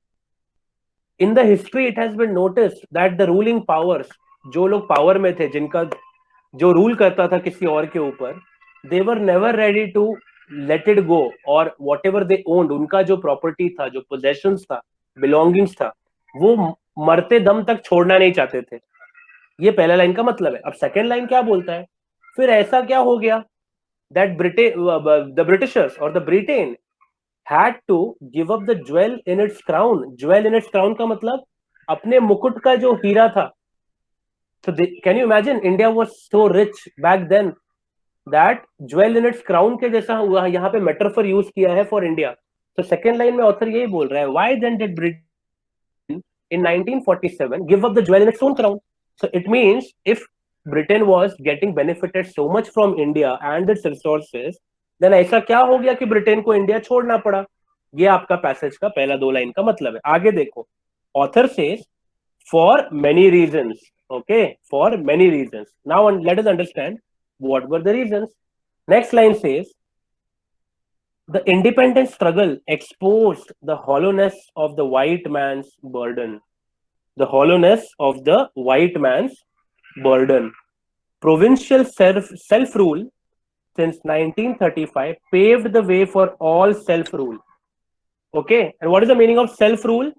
S1: in the history it has been noticed that the ruling powers, जो लोग power में थे, जिनका जो रूल करता था किसी और के ऊपर, they were never ready to let it go, और whatever they owned, उनका जो प्रॉपर्टी था, जो possessions था, belongings था, वो मरते दम तक छोड़ना नहीं चाहते थे. ये पहला लाइन का मतलब है. अब सेकेंड लाइन क्या बोलता है? फिर ऐसा क्या हो गया that the Britishers or the Britain had to give up the jewel in its crown. Jewel in its crown का मतलब अपने मुकुट का जो हीरा था. So can you imagine? India was so rich back then that jewel in its crown के जैसा हुआ. यहाँ पे metaphor use किया है for India. तो second line में author यही बोल रहा है, why then did Britain in 1947 give up the jewel in its own crown? So it means if Britain was getting benefited so much from India and its resources, then ऐसा क्या हो गया कि ब्रिटेन को इंडिया छोड़ना पड़ा? ये आपका पैसेज का पहला 2 लाइन का मतलब है. आगे देखो, author says for many reasons. Okay, for many reasons. Now let us understand what were the reasons. Next line says the independence struggle exposed the hollowness of the white man's burden. The hollowness of the white man's burden. Provincial self-rule since 1935 paved the way for all self-rule. Okay, and what is the meaning of self-rule?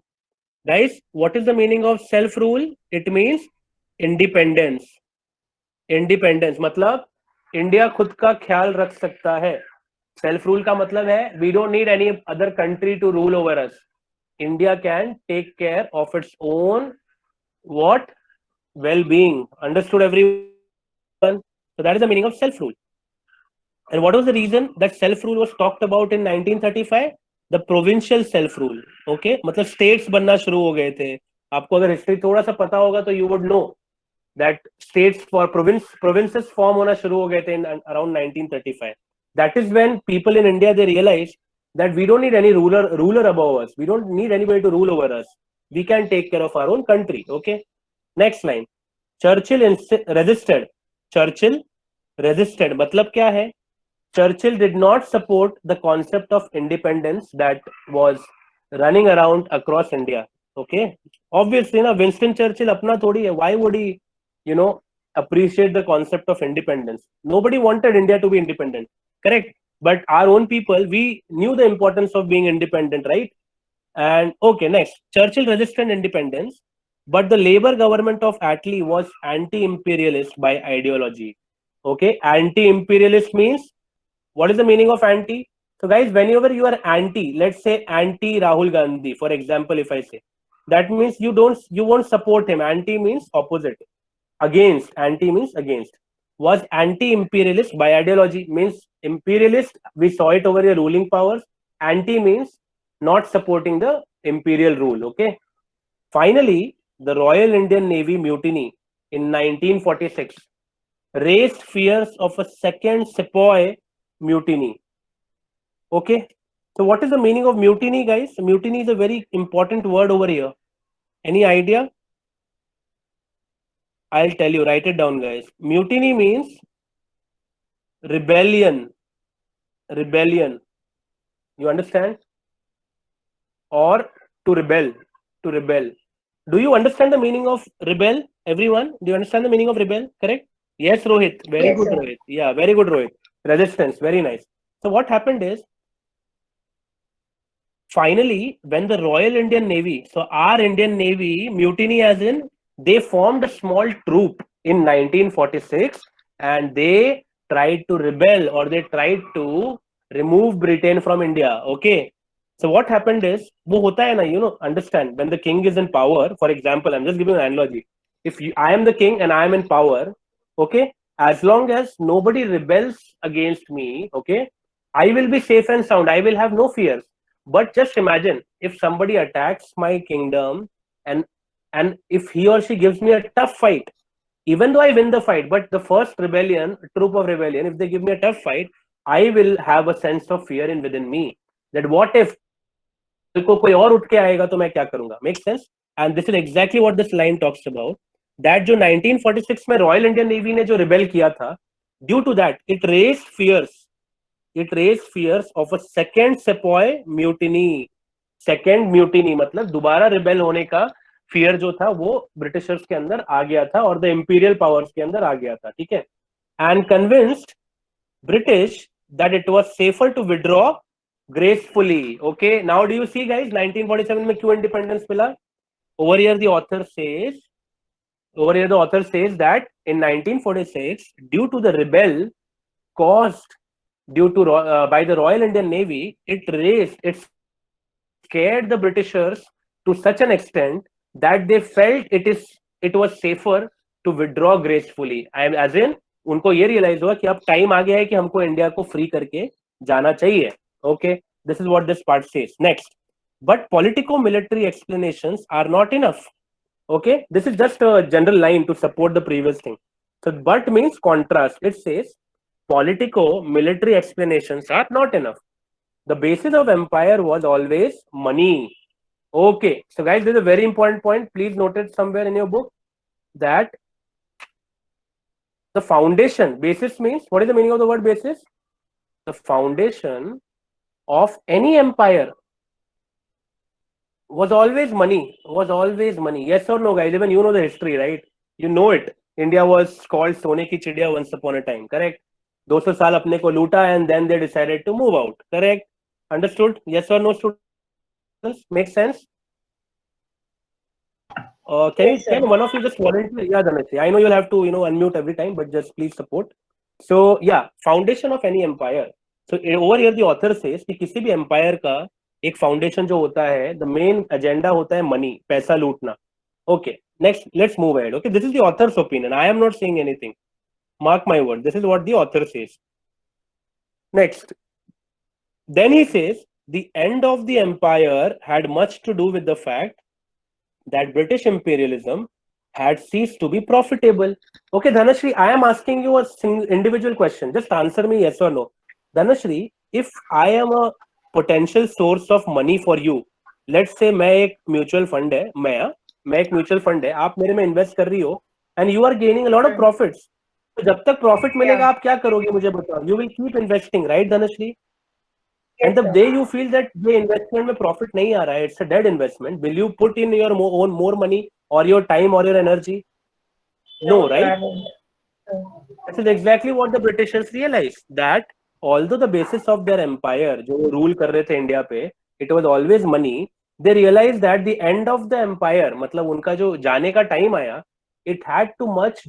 S1: Guys, what is the meaning of self-rule? It means independence. Independence मतलब India खुद का ख्याल रख सकता है. Self rule का मतलब है we don't need any other country to rule over us. India can take care of its own what well-being. Understood everyone? So that is the meaning of self-rule. And what was the reason that self-rule was talked about in 1935? The provincial self-rule. Okay, मतलब states बनना शुरू हो गए थे. आपको अगर history थोड़ा सा पता होगा तो you would know that states for provinces form होना शुरू हो गए थे in around 1935. That is when people in India, they realized that we don't need any ruler above us. We don't need anybody to rule over us. We can take care of our own country. Okay, next line. Churchill resisted. Churchill resisted मतलब क्या है? Churchill did not support the concept of independence that was running around across India. Okay, obviously ना Winston Churchill अपना थोड़ी है. Why would he, appreciate the concept of independence? Nobody wanted India to be independent, correct? But our own people, we knew the importance of being independent, right? And okay, next, Churchill resisted independence, but the Labour government of Attlee was anti-imperialist by ideology. Okay, anti-imperialist means, what is the meaning of anti? So guys, whenever you are anti, let's say anti Rahul Gandhi, for example, if I say, that means you won't support him. Anti means opposite. Against, anti means against. Was anti-imperialist by ideology, means imperialist, we saw it over your ruling powers. Anti means not supporting the imperial rule. Okay. Finally, the Royal Indian Navy mutiny in 1946 raised fears of a second Sepoy mutiny. Okay. So what is the meaning of mutiny, guys? Mutiny is a very important word over here. Any idea? I'll tell you, write it down, guys. Mutiny means rebellion. Rebellion. You understand? Or to rebel. To rebel. Do you understand the meaning of rebel? Everyone? Do you understand the meaning of rebel? Correct? Yes, Rohit. Very
S4: Yes,
S1: good,
S4: sir.
S1: Rohit. Yeah, very good, Rohit. Resistance. Very nice. So what happened is, finally, when the Royal Indian Navy, so our Indian Navy, mutiny as in, they formed a small troop in 1946 and they tried to rebel, or they tried to remove Britain from India. Okay. So what happened is, wo hota hai na, understand, when the king is in power, for example, I'm just giving an analogy. If I am the king and I am in power, okay, as long as nobody rebels against me, okay, I will be safe and sound. I will have no fears. But just imagine if somebody attacks my kingdom and if he or she gives me a tough fight, even though I win the fight, but the first troop of rebellion, if they give me a tough fight, I will have a sense of fear within me. That what if कोई और उठ के आएगा तो मैं क्या करूंगा? Makes sense? And this is exactly what this line talks about. That जो 1946 में Royal Indian Navy ने जो rebel किया था, due to that, it raised fears of a second Sepoy mutiny. Second mutiny मतलब दोबारा रिबेल होने का फियर जो था वो ब्रिटिशर्स के अंदर आ गया था और द इंपीरियल पावर्स के अंदर आ गया था, ठीक है. And convinced British that it was safer to withdraw gracefully. Okay, now do you see guys 1947 में क्यों इंडिपेंडेंस मिला? Over here the author says that in 1946 due to the rebel caused by the Royal Indian Navy, it scared the Britishers to such an extent that they felt it was safer to withdraw gracefully. As in उनको ये realise हुआ कि अब time आ गया है कि हमको India को फ्री करके जाना चाहिए. Okay, this is what this part says. Next, but politico-military explanations are not enough. Okay, this is just a general line to support the previous thing. So, but means contrast. It says politico-military explanations are not enough. The basis of empire was always money. Okay, so guys, this is a very important point. Please note it somewhere in your book that the foundation, basis means, what is the meaning of the word basis? The foundation of any empire was always money. Yes or no, guys? Even you know the history, right? You know it. India was called Sone ki Chidiya once upon a time, correct? 200 साल अपने को लूटा and then they decided to move out, correct? Understood? Yes or no, students? Make sense? Can one of you just volunteer? Yeah, Dhanashree. I know you'll have to unmute every time, but just please support. So yeah, foundation of any empire. So over here the author says कि किसी भी empire का एक foundation जो होता है, the main agenda होता है money, पैसा लूटना. Okay, next let's move ahead. Okay, this is the author's opinion. I am not saying anything. Mark my word. This is what the author says. Next, then he says the end of the empire had much to do with the fact that British imperialism had ceased to be profitable. Okay, Dhanashree, I am asking you a individual question. Just answer me yes or no. Dhanashree, if I am a potential source of money for you, let's say मैं एक mutual fund है, मैं एक mutual fund है, आप मेरे में invest कर रही हो, and you are gaining a lot of profits. तो जब तक profit मिलेगा आप क्या करोगे मुझे बताओ? You will keep investing, right, Dhanashree? And the day you feel that the investment में profit नहीं आ रहा है, it's a dead investment, will you put in your own more money or your time or your energy? No, right? This is exactly what the Britishers realized, that although the basis of their empire, जो rule कर रहे थे India पे, it was always money, they realized that the end of the empire, मतलब उनका जो जाने का time आया, it had to much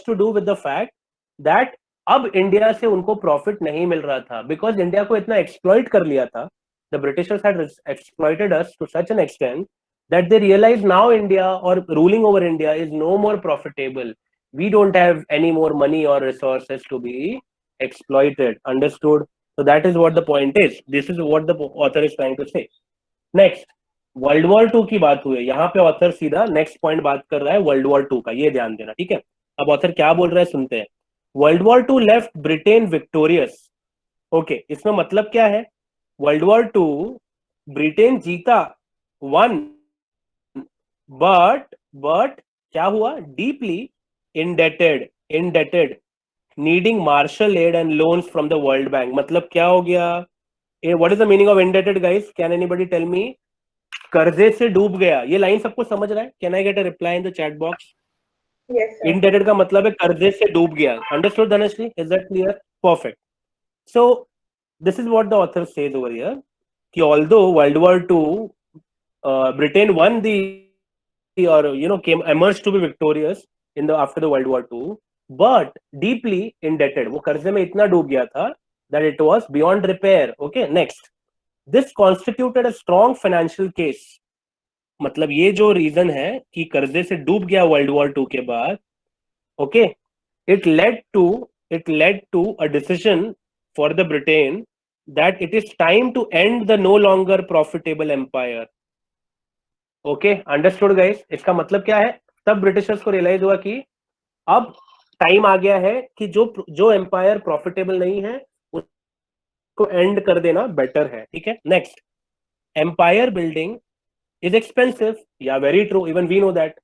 S1: to do with the fact that अब इंडिया से उनको प्रॉफिट नहीं मिल रहा था, बिकॉज इंडिया को इतना एक्सप्लॉइट कर लिया था. The Britishers had exploited us to such an extent that they realise now India or ruling over India is no more profitable. We don't have any more money or resources to be exploited. Understood? So that is what the point is. This is what the author is trying to say. Next, world war 2 की बात हुई है. यहाँ पे author सीधा next point बात कर रहा है वर्ल्ड वॉर 2 का. ये ध्यान देना, ठीक है? अब ऑथर क्या बोल रहा है सुनते हैं. World War II left Britain victorious. Okay, इसमें मतलब क्या है? World War II ब्रिटेन जीता, won, but क्या हुआ? Deeply indebted, needing martial aid and loans from the World Bank. मतलब क्या हो गया? What is the meaning of indebted, guys? Can anybody tell me? कर्जे से डूब गया. ये लाइन सबको समझ रहा है? Can I get a reply in the chat box?
S6: Yes, sir.
S1: Indebted का मतलब है कर्जे से डूब गया. Understood, Dhanashree? Is that clear? Perfect. So this is what the author says over here. कि although World War II, Britain won emerged to be victorious after the World War II, but deeply indebted. वो कर्जे में इतना डूब गया था that it was beyond repair. Okay, next. This constituted a strong financial case. मतलब ये जो रीजन है कि कर्जे से डूब गया वर्ल्ड वॉर 2 के बाद, okay, it led to a decision for the Britain that it is time to end the no longer profitable empire. Okay, understood guys? इसका मतलब क्या है? तब ब्रिटिशर्स को रियलाइज हुआ कि अब टाइम आ गया है कि जो एम्पायर प्रॉफिटेबल नहीं है उसको एंड कर देना बेटर है. ठीक है, next, empire building is expensive. Yeah, very true. Even we know that.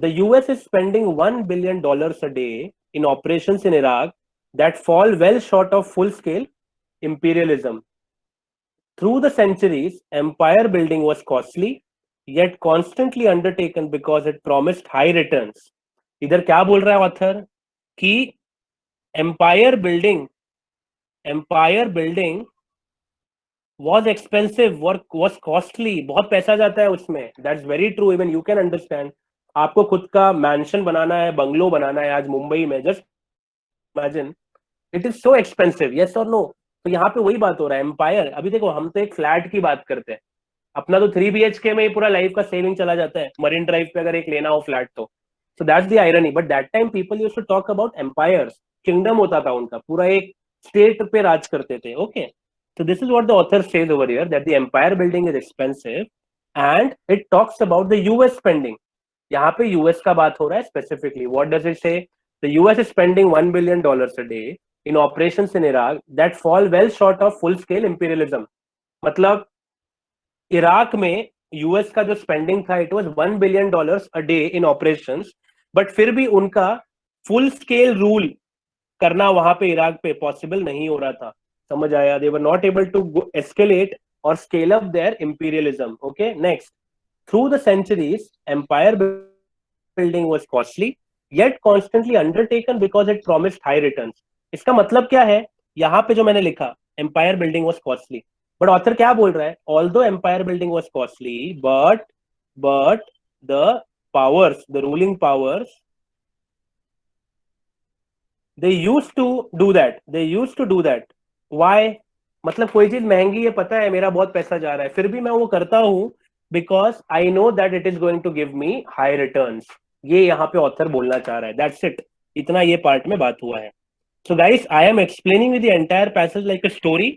S1: The US is spending $1 billion a day in operations in Iraq that fall well short of full-scale imperialism. Through the centuries, empire building was costly, yet constantly undertaken because it promised high returns. इधर क्या बोल रहा है author कि empire building was expensive, was costly, बहुत पैसा जाता है उसमें. That's very true. Even you can understand. आपको खुद का mansion बनाना है, बंगलो बनाना है आज मुंबई में. Just imagine. It is so expensive. Yes or no? तो यहाँ पे वही बात हो रहा है. एम्पायर, अभी देखो हम तो एक फ्लैट की बात करते हैं. अपना तो 3 BHK में ही पूरा लाइफ का सेविंग चला जाता है. मरीन ड्राइव पे अगर एक लेना हो फ्लैट तो. So that's the irony. But that time people used to talk about empires. Kingdom होता था उनका, पूरा एक स्टेट पे राज करते थे. Okay. So this is what the author says over here, that the empire building is expensive, and it talks about the US spending. यहाँ पे US का बात हो रहा है specifically. What does it say? The US is spending $1 billion a day in operations in Iraq that fall well short of full-scale imperialism. मतलब Iraq में US का जो spending था, it was $1 billion a day in operations, but फिर भी उनका full-scale rule करना वहां पे इराक पे possible नहीं हो रहा था. समझ आया? They were not able to escalate or scale up their imperialism. Okay, next. Through the centuries, empire building was costly, yet constantly undertaken because it promised high returns. इसका मतलब क्या है? यहाँ पे जो मैंने लिखा, empire building was costly. But author क्या बोल रहा है? Although empire building was costly, but the powers, the ruling powers, they used to do that. Why? मतलब कोई चीज महंगी है, पता है मेरा बहुत पैसा जा रहा है, फिर भी मैं वो करता हूं because I know that it is going to give me high returns. ये यहाँ पे ऑथर बोलना चाह रहा है. That's it. इतना ये पार्ट में बात हुआ है. So guys, I am explaining with the entire passage like a story.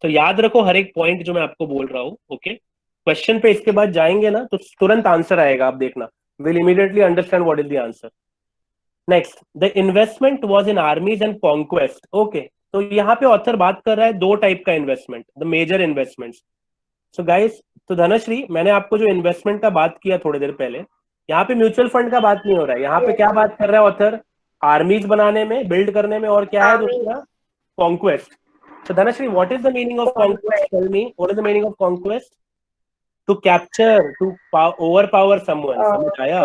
S1: तो याद रखो हर एक पॉइंट जो मैं आपको बोल रहा हूँ. ओके, क्वेश्चन पे इसके बाद जाएंगे ना तो तुरंत आंसर आएगा, आप देखना. We'll immediately understand what is the answer. Next, the investment was in armies and conquest. Okay, तो यहाँ पे ऑथर बात कर रहा है दो टाइप का investment, the major investments. So guys, तो धनश्री, मैंने आपको जो इन्वेस्टमेंट का बात किया थोड़ी देर पहले, यहाँ पे म्यूचुअल फंड का बात नहीं हो रहा है. यहाँ पे क्या बात कर रहा है ऑथर? आर्मीज बनाने में, बिल्ड करने में, और क्या है दूसरा? Conquest. So Dhanashri, what is the meaning of conquest? Tell me, what is the meaning of conquest? To capture, to overpower someone. समझ आया?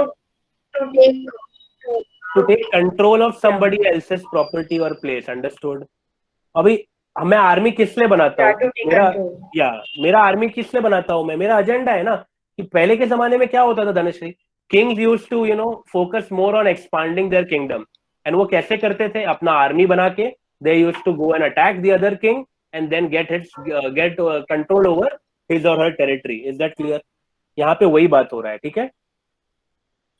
S1: To take control of somebody else's property or place. Understood? अभी मैं army किस लिए बनाता हूँ? मेरा army किस लिए बनाता हूँ मैं? मेरा एजेंडा है ना कि पहले के जमाने में क्या होता था Dhanashree? Kings used to focus more on expanding their kingdom. And वो कैसे करते थे? अपना आर्मी बना के they used to go and attack the other king and then get control over his or her territory. Is that clear? यहाँ पे वही बात हो रहा है. ठीक है?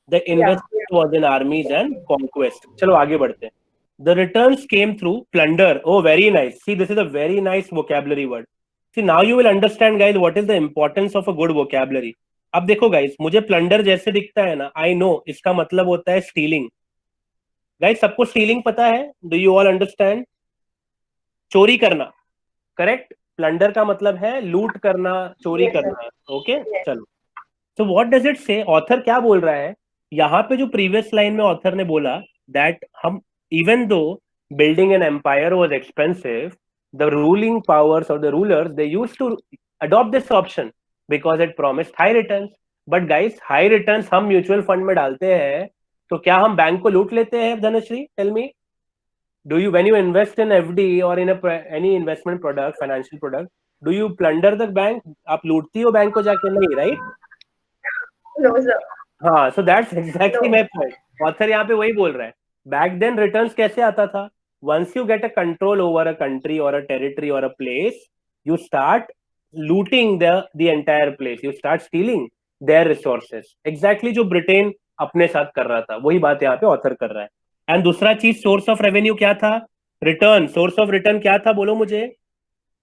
S1: The investment was in armies and conquest. चलो आगे बढ़ते हैं. The returns came through plunder. Oh, very nice. See, this is a very nice vocabulary word. See, now you will understand, guys, what is the importance of a good vocabulary. अब देखो guys, मुझे plunder जैसे दिखता है ना, I know इसका मतलब होता है stealing. Guys, सबको stealing पता है? Do you all understand? चोरी करना, करेक्ट? प्लंडर का मतलब है लूट करना, चोरी करना. ओके, चलो. तो व्हाट डज इट से? ऑथर क्या बोल रहा है यहाँ पे? जो प्रीवियस लाइन में ऑथर ने बोला दैट हम even though building an empire was expensive, the ruling powers or the rulers they used to adopt this option because it promised high returns. But guys, high returns हम mutual fund में डालते हैं तो क्या हम bank को लूट लेते हैं? Dhanashree, tell me. Do you, when you invest in FD or in any investment product, financial product, do you plunder the bank? आप लूटती हो बैंक को जाके? नहीं, right?
S6: No, sir.
S1: हाँ, so that's exactly my point. Author यहाँ पे वही बोल रहा है. Back then returns कैसे आता था? Once you get a control over a country or a territory or a place, you start looting the entire place. You start stealing their resources. Exactly जो ब्रिटेन अपने साथ कर रहा था, वही बात यहाँ पे ऑथर कर रहा है. एंड दूसरा चीज, सोर्स ऑफ रेवेन्यू क्या था? रिटर्न. सोर्स ऑफ रिटर्न क्या था बोलो मुझे?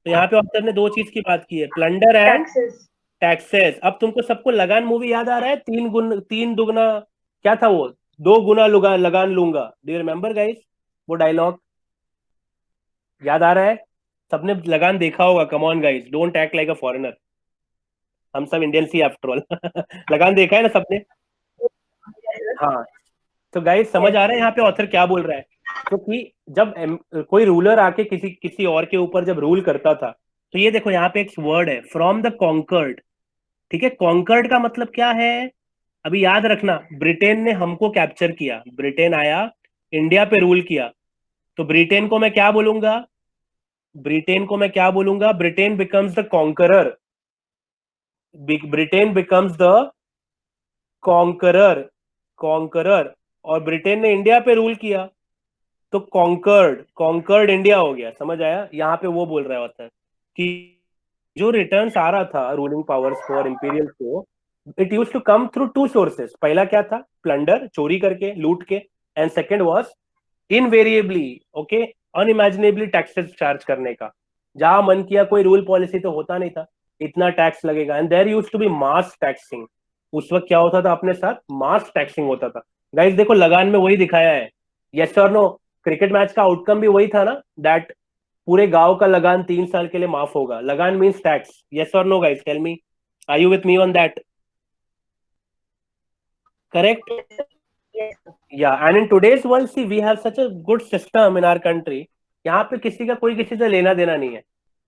S1: तो यहाँ पे ऑथर ने दो चीज की बात की है, प्लंडर एंड टैक्सेस. अब तुमको सबको लगान मूवी याद आ रहा है? तीन दुगना क्या था वो? 2 गुना लगान लूंगा. डू यू रिमेम्बर गाइस वो डायलॉग? याद आ रहा है? सबने लगान देखा होगा. Come on guys, don't act like a foreigner. हम सब इंडियंस ही आफ्टर ऑल. लगान देखा है ना सबने? हाँ. तो गाइस, समझ आ रहा है यहाँ पे ऑथर क्या बोल रहा है? क्योंकि जब कोई रूलर आके किसी और के ऊपर जब रूल करता था तो ये देखो यहाँ पे एक वर्ड है फ्रॉम द कॉन्कर्ड, ठीक है। कॉन्कर्ड का मतलब क्या है, अभी याद रखना, ब्रिटेन ने हमको कैप्चर किया, ब्रिटेन आया इंडिया पे रूल किया, तो ब्रिटेन को मैं क्या बोलूंगा, ब्रिटेन को मैं क्या बोलूंगा, Britain becomes the conqueror, Britain becomes the conqueror, conqueror, और ब्रिटेन ने इंडिया पे रूल किया तो कॉन्कर्ड, कॉन्कर्ड इंडिया हो गया, समझ आया। यहाँ पे वो बोल रहा होता है कि जो रिटर्न्स आ रहा था रूलिंग पावर्स को और इंपीरियल को, it use to come through two sources. पहला क्या था, प्लंडर, चोरी करके, लूट के, and second was invariably, okay, unimaginably taxes charge करने का। जहां मन किया, कोई रूल पॉलिसी तो होता नहीं था इतना टैक्स लगेगा, and there use to be mass taxing. उस वक्त क्या होता था अपने साथ, मास टैक्सिंग होता था। गाइस देखो लगान में वही दिखाया है, यस और नो। क्रिकेट मैच का आउटकम भी वही था ना, दैट पूरे गांव का लगान 3 साल के लिए माफ होगा। लगान मीन्स टैक्स, यस और no guys, tell me, are you with me on that? Correct? Yeah, and in today's world see we have such a good system in our country, यहाँ पे किसी का कोई किसी से लेना देना नहीं है।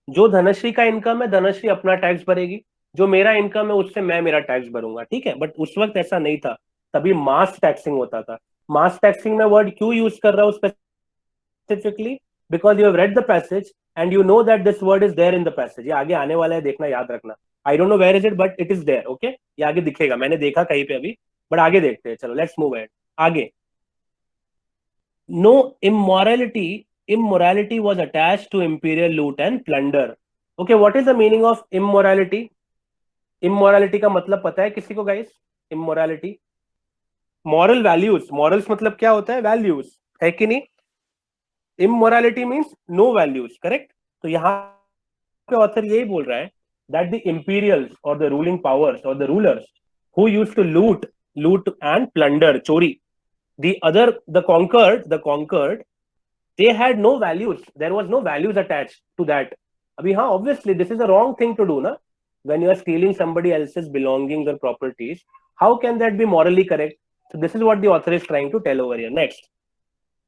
S1: जो धनश्री का इनकम है, धनश्री अपना टैक्स भरेगी, जो मेरा इनकम है उससे मैं मेरा टैक्स भरूंगा, ठीक है। बट उस वक्त ऐसा नहीं था, तभी मास टैक्सिंग होता था। मास टैक्सिंग में वर्ड क्यों यूज कर रहा हूं specifically, because you have read the passage and you know that this word is there in the passage. ये आगे आने वाला है, देखना, याद रखना। I don't know where is it, but it is there, okay. ये आगे दिखेगा, मैंने देखा कहीं पे अभी, बट आगे देखते हैं, चलो लेट्स मूव एड आगे। नो immorality was attached to imperial loot and plunder. Okay, what is the meaning of immorality? Immorality का मतलब पता है किसी को guys? Immorality, moral values, morals मतलब क्या होता है, values, है कि नहीं? Immorality means no values, correct? तो यहाँ पे ऑथर यही बोल रहा है that the imperials or the ruling powers or the rulers who used to loot and plunder, चोरी, the conquered, they had no values, there was no values attached to that. Abhi हाँ, obviously this is a wrong thing to do na, when you are stealing somebody else's belongings or properties, how can that be morally correct? So this is what the author is trying to tell over here. Next,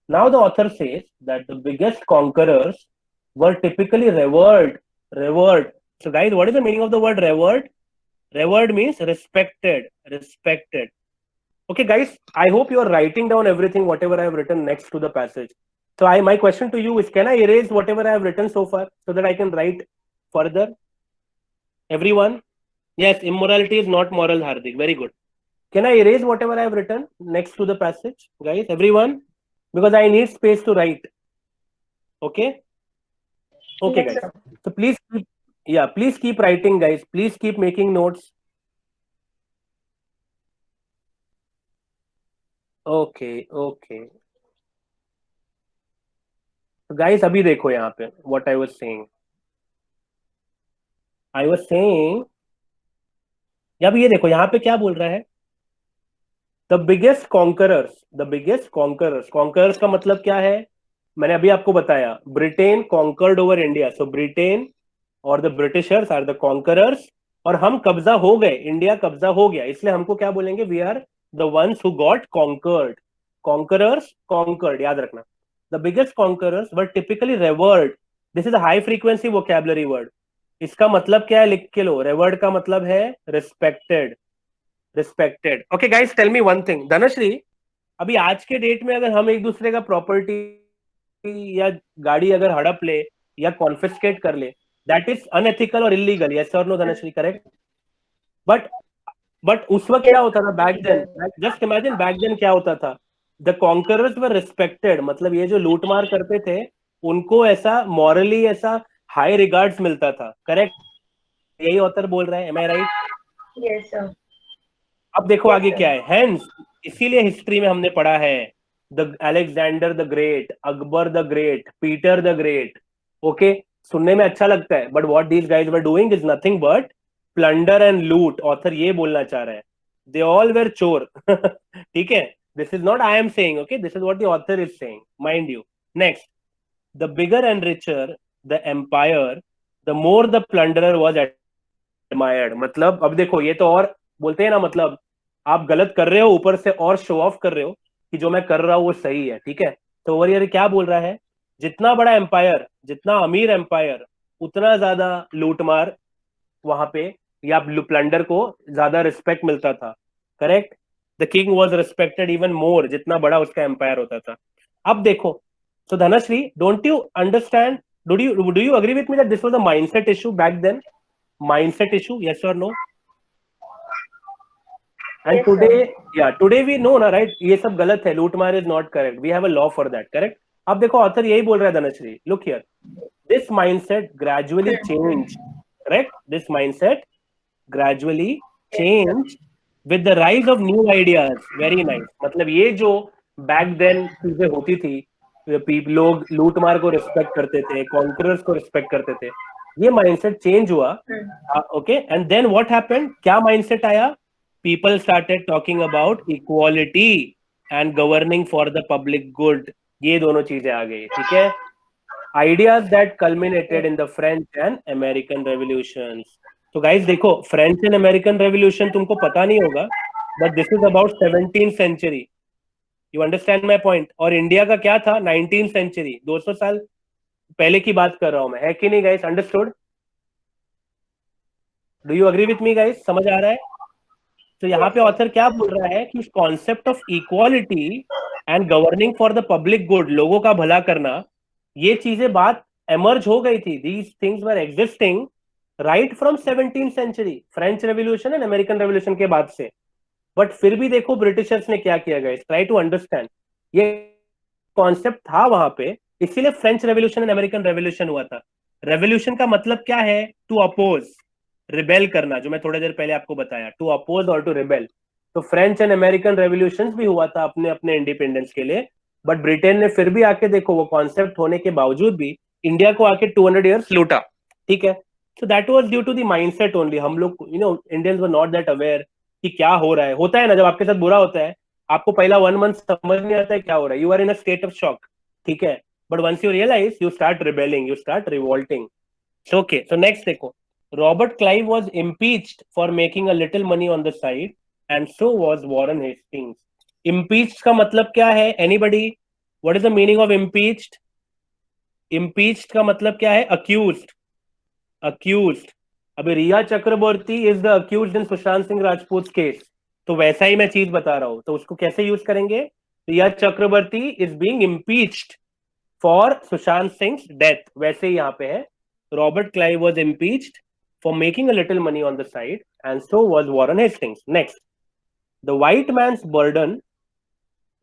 S1: now the author says that the biggest conquerors were typically revered. So guys, what is the meaning of the word revered? Revered means respected. Okay guys, I hope you are writing down everything whatever I have written next to the passage. So my question to you is, can I erase whatever I have written so far so that I can write further? Everyone? Yes, immorality is not moral, Hardik. Very good. Can I erase whatever I have written next to the passage, guys? Everyone? Because I need space to write. Okay? Okay,
S4: Yes,
S1: guys.
S4: sir.
S1: So please keep writing, guys. Please keep making notes. Okay. तो guys अभी देखो यहाँ पे what I was saying, अब ये देखो यहाँ पे क्या बोल रहा है, द बिगेस्ट कॉन्करर्स का मतलब क्या है, मैंने अभी आपको बताया, Britain conquered over India, so Britain और the Britishers are the conquerors, और हम कब्जा हो गए, इंडिया कब्जा हो गया, इसलिए हमको क्या बोलेंगे, we are the ones who got conquered, conquerors conquered, याद रखना। The biggest conquerors were typically revered. This is a high frequency vocabulary word. इसका मतलब क्या है, लिख के लो। revered का मतलब है respected. Okay guys, tell me one thing. Dhanashree, अभी आज के डेट में अगर हम एक दूसरे का प्रॉपर्टी या गाड़ी अगर हड़प ले या कॉन्फिस्केट कर ले, that is unethical और illegal. Yes or no, Dhanashree, correct? But उस वक्त क्या होता था back then? Just imagine back then क्या होता था? The conquerors were respected, मतलब ये जो लूटमार करते थे उनको ऐसा मॉरली ऐसा हाई रिगार्ड्स मिलता था, करेक्ट? यही ऑथर बोल रहा है, एम आई राइट?
S4: Yes, sir.
S1: अब देखो
S4: Yes,
S1: आगे
S4: sir.
S1: क्या है, हेंस इसीलिए हिस्ट्री में हमने पढ़ा है the Alexander the great, Akbar the great, Peter the great, okay, सुनने में अच्छा लगता है, but what these guys were doing is nothing but plunder and लूट। ऑथर ये बोलना चाह रहा है, दे ऑल वेर चोर, ठीक है। This is not I am saying, okay? This is what the author is saying, mind you. Next, the bigger and richer the empire, the more the plunderer was admired. मतलब अब देखो, ये तो और बोलते हैं ना, मतलब आप गलत कर रहे हो, ऊपर से और शो ऑफ कर रहे हो कि जो मैं कर रहा हूँ वो सही है, ठीक है। तो ओवर हियर क्या बोल रहा है, जितना बड़ा एम्पायर, जितना अमीर एम्पायर, उतना ज्यादा लूटमार वहां पे या प्लंडर को ज्यादा रिस्पेक्ट मिलता था, correct? The king was respected even more, जितना बड़ा उसका एम्पायर होता था। अब देखो, so Dhanashree, don't you understand, do you agree with me that this was a mindset issue back then? Mindset issue, yes or no? And
S4: Yes, sir.
S1: today we know ना, right? ये सब गलत है, लूटमार is not correct. We have a law for that, correct? अब देखो author यही बोल रहा है Dhanashree, look here, this mindset gradually changed, correct? This mindset gradually changed with the rise of new ideas. Very nice. मतलब ये जो back then चीजें होती थी, लोग लूटमार को रिस्पेक्ट करते थे, कॉन्करर्स को रिस्पेक्ट करते थे, ये माइंडसेट चेंज हुआ, okay? And then what happened, क्या माइंडसेट आया? People started talking about equality and governing for the public good. ये दोनों चीजें आ गई, ठीक है? Ideas that culminated in the French and American revolutions. तो गाइस देखो, फ्रेंच एंड अमेरिकन रेवोल्यूशन तुमको पता नहीं होगा, but this is about 17th century. You understand my point? और इंडिया का क्या था? 19th सेंचुरी, 200 साल पहले की बात कर रहा हूं मैं, है कि नहीं guys? Understood? Do you agree with me guys? समझ आ रहा है? तो यहाँ पे ऑथर क्या बोल रहा है कि concept of equality and governing for the public good, लोगों का भला करना, ये चीजें बात एमर्ज हो गई थी, these things were existing right from 17th century, French revolution and American revolution के बाद से। बट फिर भी देखो ब्रिटिशर्स ने क्या किया गाइस, ट्राई टू अंडरस्टैंड, ये कॉन्सेप्ट था वहां पे, इसीलिए French revolution and American revolution हुआ था। रेवोल्यूशन का मतलब क्या है? टू अपोज, रिबेल करना, जो मैं थोड़ी देर पहले आपको बताया, टू अपोज और टू रिबेल। तो फ्रेंच एंड अमेरिकन रेवोल्यूशंस भी हुआ था अपने अपने इंडिपेंडेंस के लिए, बट ब्रिटेन ने फिर भी आके देखो, वो कॉन्सेप्ट होने के बावजूद भी इंडिया को आके 200 ईयर्स लूटा, ठीक है? So that was due to the mindset only. हम लोग, you know, Indians were not that aware कि क्या हो रहा है। होता है ना, जब आपके साथ बुरा होता है, आपको पहला 1 मंथ समझ नहीं आता है क्या हो रहा है, you are in a state of shock, ठीक है? But once you realise, you start rebelling, you start revolting. Okay, so next देखो, Robert Clive was impeached for making a little money on the side and so was Warren Hastings. Impeached का मतलब क्या है? Anybody, what is the meaning of impeached? Impeached का मतलब क्या है? Accused, accused. अभी Rhea Chakraborty is the accused in Sushant Singh Rajput case, तो वैसा ही मैं चीज बता रहा हूं, तो उसको कैसे यूज करेंगे? Rhea Chakraborty is being impeached for Sushant Singh death, वैसे ही यहाँ पे है, Robert Clive was impeached for making a little money on the side and so was Warren Hastings. Next, the white man's burden,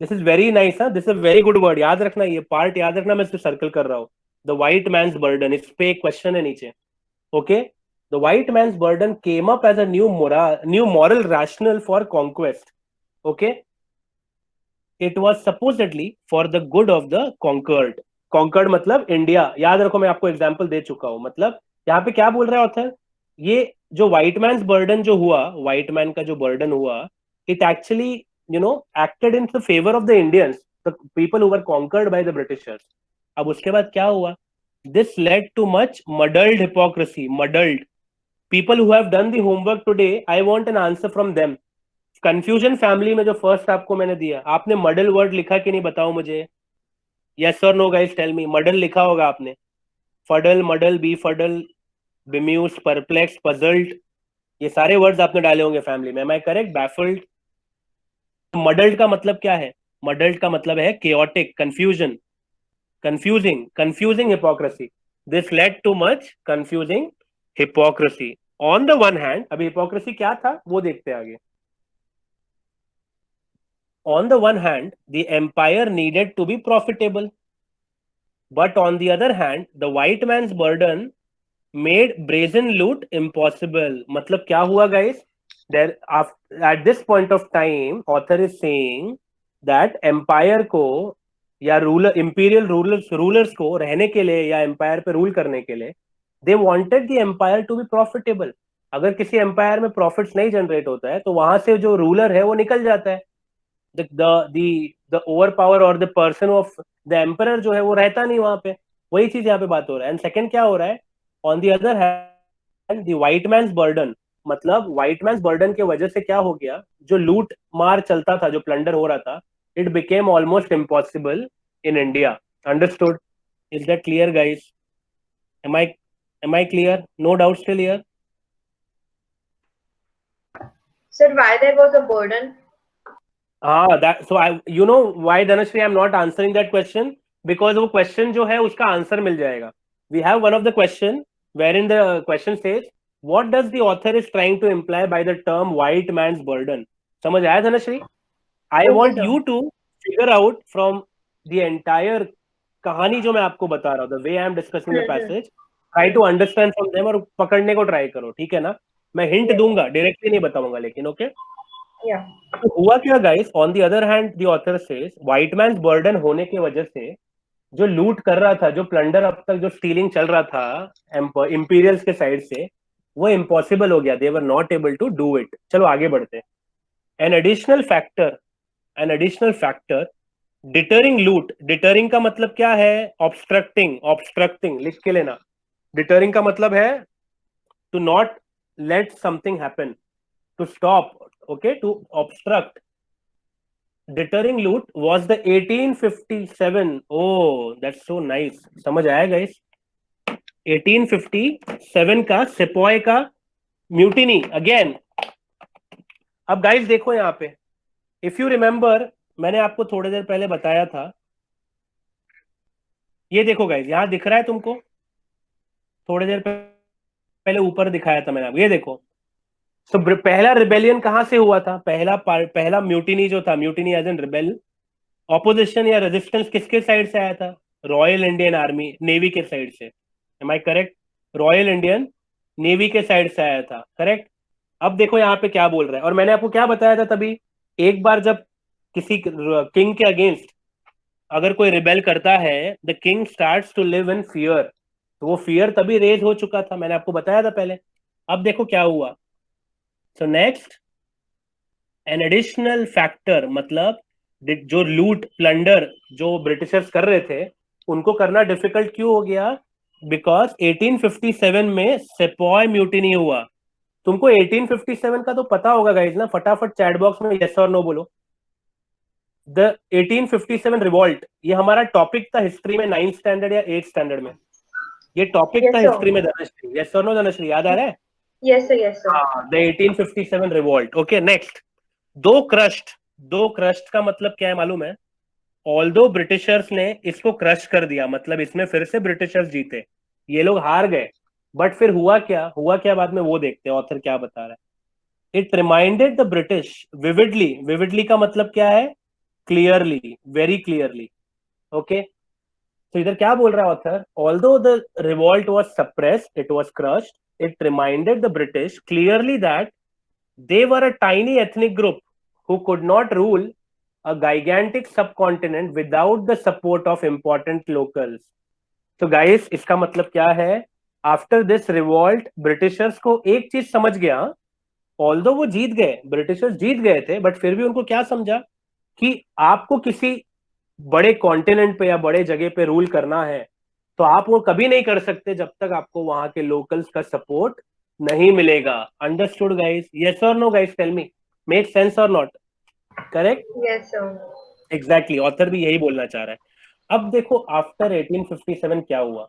S1: this is very nice, this is very good word, याद रखना, ये part याद रखना, मैं इसको circle कर रहा हूं। द व्हाइट मैन्स बर्डन, इस पे एक क्वेश्चन है नीचे, okay? The white man's burden came up as a new moral rationale for conquest. Okay, it was supposedly for the good of the conquered. Conquered मतलब India, याद रखो, मैं आपको एग्जांपल दे चुका हूं। मतलब यहाँ पे क्या बोल रहा है ऑथर, ये जो white man's burden जो हुआ, white man का जो burden हुआ, it actually, you know, acted in the favor of the Indians, the people who were conquered by the Britishers. अब उसके बाद क्या हुआ? This led to much muddled hypocrisy, muddled. People who have done the homework today, I want an answer from them. Confusion family में जो first आपको मैंने दिया, आपने मडल वर्ड लिखा कि नहीं, बताओ मुझे, यस और no guys, tell me. Muddle लिखा होगा आपने, fuddle, muddle, befuddle, bemuse, perplex, puzzled, ये सारे वर्ड्स आपने डाले होंगे फैमिली में, am I correct? Baffled. Muddled का मतलब क्या है? मडल्ड का मतलब है chaotic, confusion, confusing, confusing hypocrisy. This led to much confusing hypocrisy. On the one hand, अभी हिपोक्रेसी क्या था वो देखते हैं आगे। On the one hand, the empire needed to be profitable, but on the other hand, the white man's burden made brazen loot impossible. मतलब क्या हुआ guys? There, at this point of time, author is saying that empire को या imperial rulers को रहने के लिए या empire पे rule करने के लिए, they wanted the empire to be profitable. अगर किसी empire में profits नहीं generate होता है, तो वहां से जो ruler है वो निकल जाता है, the overpower or the person of the emperor जो है वो रहता नहीं वहां पे। वही चीज यहाँ पे बात हो रहा है। एंड सेकंड क्या हो रहा है? On the other hand, the white man's burden, मतलब व्हाइट मैन्स बर्डन के वजह से क्या हो गया, जो लूट मार चलता था, जो प्लंडर हो रहा था, it became almost impossible in India. Understood? Is that clear guys? Am I clear? No doubt still here?
S6: Sir, why there was a burden?
S1: That so I you know why Dhanashri I'm not answering that question, because वो question जो है उसका answer मिल जाएगा. We have one of the question wherein the question says what does the author is trying to imply by the term white man's burden. समझ आया Dhanashri? I
S6: Okay,
S1: want
S6: sir.
S1: you to figure out from the entire कहानी जो मैं आपको बता रहा हूँ, the way I am discussing the passage, try to understand from them और पकड़ने को try करो, ठीक है ना? मैं hint
S6: Yes.
S1: दूंगा, directly नहीं बताऊंगा, लेकिन okay?
S6: Yeah.
S1: तो हुआ क्या guys? On the other hand the author says white man's burden होने की वजह से जो लूट कर रहा था, जो प्लंडर अब तक जो स्टीलिंग चल रहा था इंपीरियल्स के साइड से, वो इम्पॉसिबल हो गया. They were not able to do it. चलो आगे बढ़ते हैं. एन एडिशनल फैक्टर डिटरिंग लूट. डिटरिंग का मतलब क्या है? ऑब्स्ट्रक्टिंग लिख के लेना. डिटरिंग का मतलब है to not let something happen, to stop, okay, to obstruct. Deterring loot was the 1857. Oh, that's so nice. समझ आया guys? 1857 का सेपॉय का म्यूटिनी अगेन. अब गाइस देखो यहाँ पे, इफ यू रिमेंबर, मैंने आपको थोड़ी देर पहले बताया था, ये देखो गाइस, यहाँ दिख रहा है तुमको? थोड़ी देर पहले ऊपर दिखाया था मैंने आपको, ये देखो. तो पहला रिबेलियन कहां से हुआ था? पहला म्यूटिनी जो था, mutiny as an rebel, opposition या रेजिस्टेंस किसके साइड से आया था? रॉयल इंडियन आर्मी, नेवी के साइड से. Am I correct? Royal Indian navy के साइड से आया था, करेक्ट? अब देखो यहाँ पे क्या बोल रहा है, और मैंने आपको क्या बताया था तभी, एक बार जब किसी किंग के अगेंस्ट अगर कोई रिबेल करता है, the king starts to live in fear. तो वो फियर तभी रेज हो चुका था, मैंने आपको बताया था पहले. अब देखो क्या हुआ. So next, an additional factor, मतलब जो लूट प्लंडर जो ब्रिटिशर्स कर रहे थे उनको करना डिफिकल्ट क्यों हो गया? बिकॉज 1857 में सेपॉय म्यूटिनी हुआ. तुमको 1857 का तो पता होगा गाइस ना? फटाफट चैट बॉक्स में यस और नो बोलो. द 1857 रिवॉल्ट, ये हमारा टॉपिक था हिस्ट्री में 9th स्टैंडर्ड या 8th स्टैंडर्ड में. ये टॉपिक
S6: Yes,
S1: था
S6: sir.
S1: हिस्ट्री में. धनश्री, यस और नो धनश्री, याद आ रहा है?
S6: Yes, sir. Yes, sir.
S1: The 1857 revolt. Okay, next. दो क्रस्ट का मतलब क्या है मालूम है? ऑल्दो ब्रिटिशर्स ने इसको क्रश कर दिया, मतलब इसमें फिर से ब्रिटिशर्स जीते, ये लोग हार गए. बट फिर हुआ क्या बाद में वो देखते हैं ऑथर क्या बता रहा है. It reminded the British vividly का मतलब क्या है? Clearly, very clearly. ओके, तो इधर क्या बोल रहा है author? Although the revolt was suppressed, it was crushed, it reminded the British clearly that they were a tiny ethnic group who could not rule a gigantic subcontinent without the support of important locals. So guys, इसका मतलब क्या है? After this revolt, Britishers को एक चीज समझ गया, although वो जीत गए, ब्रिटिशर्स जीत गए थे, बट फिर भी उनको क्या समझा कि आपको किसी बड़े कॉन्टिनेंट पे या बड़े जगह पे रूल करना है तो आप वो कभी नहीं कर सकते जब तक आपको वहां के लोकल्स का सपोर्ट नहीं मिलेगा. Understood guys? यस और no guys? Tell me, make sense or not? Correct?
S6: Yes, sir.
S1: Exactly, author भी यही बोलना चाह रहा है. अब देखो आफ्टर 1857 क्या हुआ.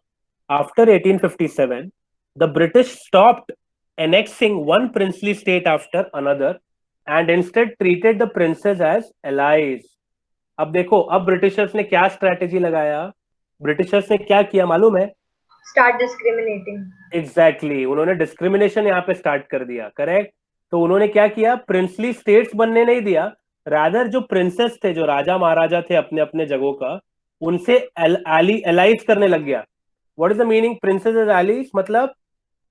S1: After 1857 the British stopped annexing one princely state after another and instead treated the princes as allies. अब देखो, अब ब्रिटिशर्स ने क्या स्ट्रैटेजी लगाया? ब्रिटिशर्स ने क्या किया मालूम है?
S6: Start discriminating.
S1: एग्जैक्टली, उन्होंने डिस्क्रिमिनेशन यहाँ पे स्टार्ट कर दिया, करेक्ट? तो उन्होंने क्या किया? प्रिंसली स्टेट्स बनने नहीं दिया, रादर जो प्रिंसेस थे, जो राजा महाराजा थे अपने अपने जगहों का, उनसे एलाइज करने लग गया. What is the meaning princes as allies? मतलब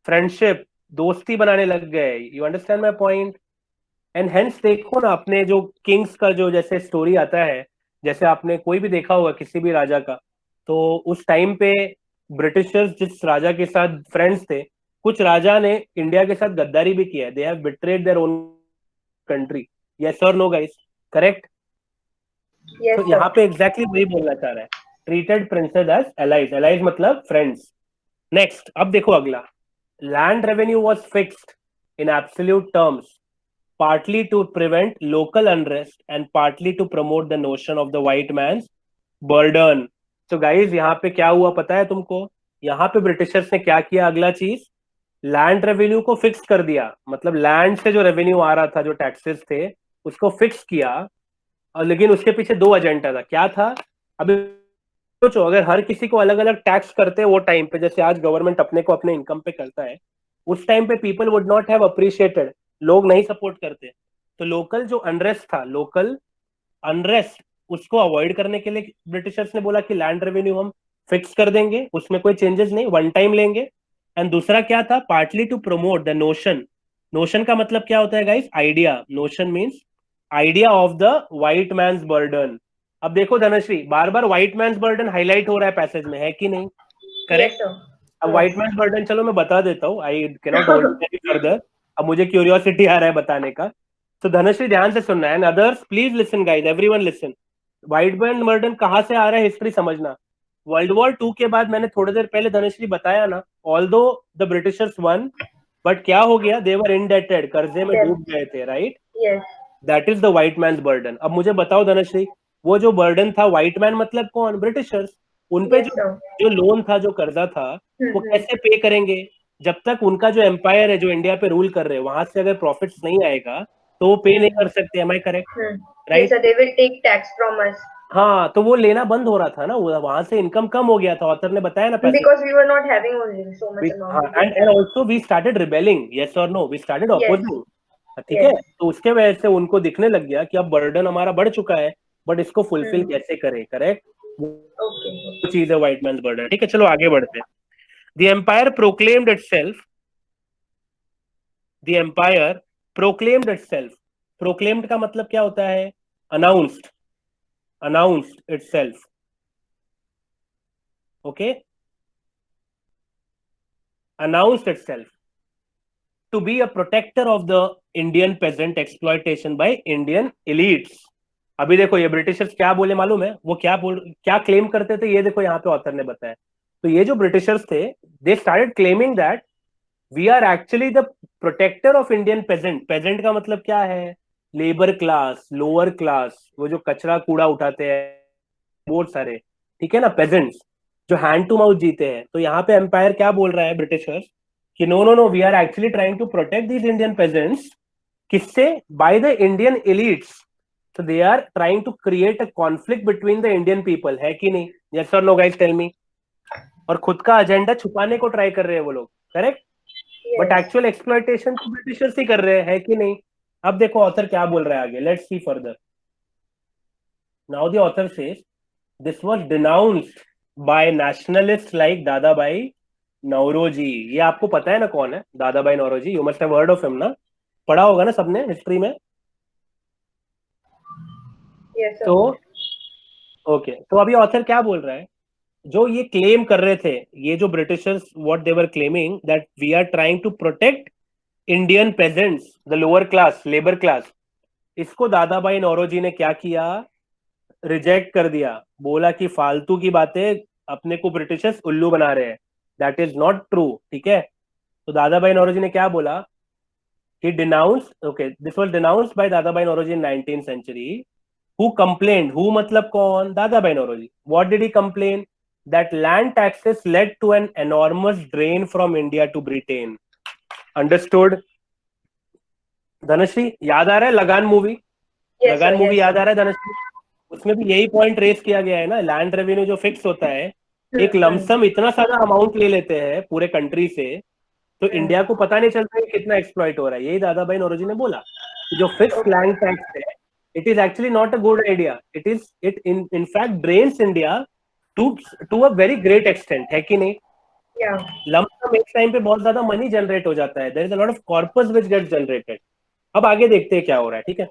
S1: फ्रेंडशिप, दोस्ती बनाने लग गए. You understand my point? And hence देखो ना, अपने जो किंग्स का जो जैसे स्टोरी आता है, जैसे आपने कोई भी देखा होगा किसी भी राजा का, तो उस टाइम पे ब्रिटिशर्स जिस राजा के साथ फ्रेंड्स थे, कुछ राजा ने इंडिया के साथ गद्दारी भी किया है. They have betrayed their own country. Yes और नो गाइस? करेक्ट?
S6: Yes,
S1: तो
S6: sir.
S1: यहाँ पे एग्जैक्टली वही बोलना चाह रहा है. Treated princes as allies. Allies मतलब फ्रेंड्स. नेक्स्ट, अब देखो अगला. Land revenue was fixed in absolute terms, partly to prevent local unrest and partly to promote the notion of the white man's burden. So guys, यहाँ पे क्या हुआ पता है तुमको? यहाँ पे ब्रिटिशर्स ने क्या किया, अगला चीज, लैंड रेवेन्यू को फिक्स कर दिया, मतलब लैंड से जो रेवेन्यू आ रहा था, जो टैक्सेस थे, उसको फिक्स किया। और लेकिन उसके पीछे दो एजेंडा था, क्या था? अभी सोचो, अगर हर किसी को अलग अलग टैक्स करते वो टाइम पे, जैसे आज गवर्नमेंट अपने को अपने इनकम पे करता है, उस टाइम पे people would not have appreciated, लोग नहीं सपोर्ट करते। तो लोकल जो अनरेस्ट था, लोकल अनरेस्ट, उसको अवॉइड करने के लिए ब्रिटिशर्स ने बोला कि लैंड रेवेन्यू हम फिक्स कर देंगे, उसमें कोई चेंजेस नहीं, वन टाइम लेंगे। एंड दूसरा क्या था? Partly to promote the notion. Notion का मतलब क्या होता है guys? Idea. Notion means idea of the white man's burden. अब देखो धनश्री, बार बार व्हाइट मैन्स बर्डन हाईलाइट हो रहा है पैसेज में, है कि नहीं? करेक्ट। अब व्हाइट मैन्स बर्डन चलो मैं बता देता हूँ, I can not hold further, अब मुझे क्यूरियोसिटी आ रहा है बताने का। तो धनश्री ध्यान से सुनना है, and others please listen guys, everyone listen. White man burden कहाँ से आ रहा है, हिस्ट्री समझना। वर्ल्ड वॉर 2 के बाद मैंने थोड़ी देर पहले धनश्री बताया ना, although the Britishers one, but क्या हो गया? दे वर इंडेटेड, कर्जे में डूब गए थे, right? That is the white man's burden. अब मुझे बताओ धनश्री, वो जो बर्डन था, व्हाइट मैन मतलब कौन? ब्रिटिशर्स। उनपे जो लोन था, जो कर्जा था, वो कैसे पे करेंगे? जब तक उनका जो एम्पायर है, जो इंडिया पे रूल कर रहे हैं, वहां से अगर प्रॉफिट्स नहीं आएगा तो वो पे नहीं कर सकते। Am I correct? Right.
S8: they will take tax from us
S1: हाँ, तो वो लेना बंद हो रहा था ना, वहां से इनकम कम हो गया था, ऑथर ने बताया ना पैसे।
S8: because we were not having only so much amount.
S1: and also we started rebelling, yes or no, we started opposing, ठीक है? तो उसके वजह से उनको दिखने लग गया कि अब बर्डन हमारा बढ़ चुका है, बट इसको फुलफिल कैसे करें, करेक्ट? वो चीज है व्हाइट मैन्स बर्डन, ठीक है? चलो आगे बढ़ते हैं। The empire proclaimed itself. The empire proclaimed itself. Proclaimed का मतलब क्या होता है? Announced. Announced itself. Okay? Announced itself to be a protector of the Indian peasant exploitation by Indian elites. अभी देखो ये ब्रिटिशर्स क्या बोले मालूम है? वो क्या क्लेम करते थे, ये देखो यहाँ पे ऑथर ने बताया। तो ये जो ब्रिटिशर्स थे, they started claiming that we are actually the protector of Indian peasant. Peasant का मतलब क्या है? लेबर क्लास, लोअर क्लास, वो जो कचरा कूड़ा उठाते हैं बहुत सारे, ठीक है ना, पेजेंट्स जो हैंड टू माउथ जीते हैं। तो यहाँ पे एम्पायर क्या बोल रहा है ब्रिटिशर्स कि no no no, we are actually trying to protect these Indian peasants. किससे? By the Indian elites. So they are trying to create a conflict between the Indian people, है कि नहीं? Yes or no guys, tell me. और खुद का agenda छुपाने को try कर रहे हैं वो लोग, करेक्ट? बट एक्चुअल एक्सप्लॉइटेशन तो ब्रिटिशर्स ही कर रहे हैं, है कि नहीं? अब देखो ऑथर क्या बोल रहा है आगे, let's see further. Now the author says this was denounced by nationalist like Dadabhai Naoroji. ये आपको पता है ना कौन है Dadabhai Naoroji? You must have heard of him ना, पढ़ा होगा ना सबने हिस्ट्री में।
S8: Yes, sir.
S1: तो ओके, तो अभी ऑथर क्या बोल रहा है? जो ये क्लेम कर रहे थे, ये जो Britishers, what they were claiming that we are trying to protect Indian peasants, the lower class, labour class, इसको दादाभाई नौरोजी ने क्या किया? रिजेक्ट कर दिया। बोला कि फालतू की बातें, अपने को ब्रिटिशर्स उल्लू बना रहे हैं, दैट इज नॉट ट्रू, ठीक है? तो दादाभाई नौरोजी ने क्या बोला? He denounced, okay, this was denounced by Dadabhai Naoroji in 19th century. Who complained? Who मतलब कौन? Dadabhai Naoroji. What did he complain? That land taxes led to an enormous drain from India to Britain. Understood? Dhanashree याद आ रहा है लगान मूवी? लगान movie याद आ रहा है धनश्री? उसमें भी यही पॉइंट रेस किया गया है ना, लैंड रेवेन्यू जो फिक्स होता है, एक लमसम इतना सारा अमाउंट ले लेते हैं पूरे कंट्री से, तो इंडिया को पता नहीं चलता है कितना एक्सप्लॉइट हो रहा है। यही दादाभाई नौरोजी ने बोला कि जो फिक्स लैंड टैक्स है, it is actually not a good idea. It in fact drains India to a very great extent, है कि नहीं?
S8: Yeah.
S1: लंप सम एक टाइम पे बहुत ज्यादा मनी जनरेट हो जाता है, there is a lot of corpus which gets generated. अब आगे देखते हैं क्या हो रहा है, ठीक है?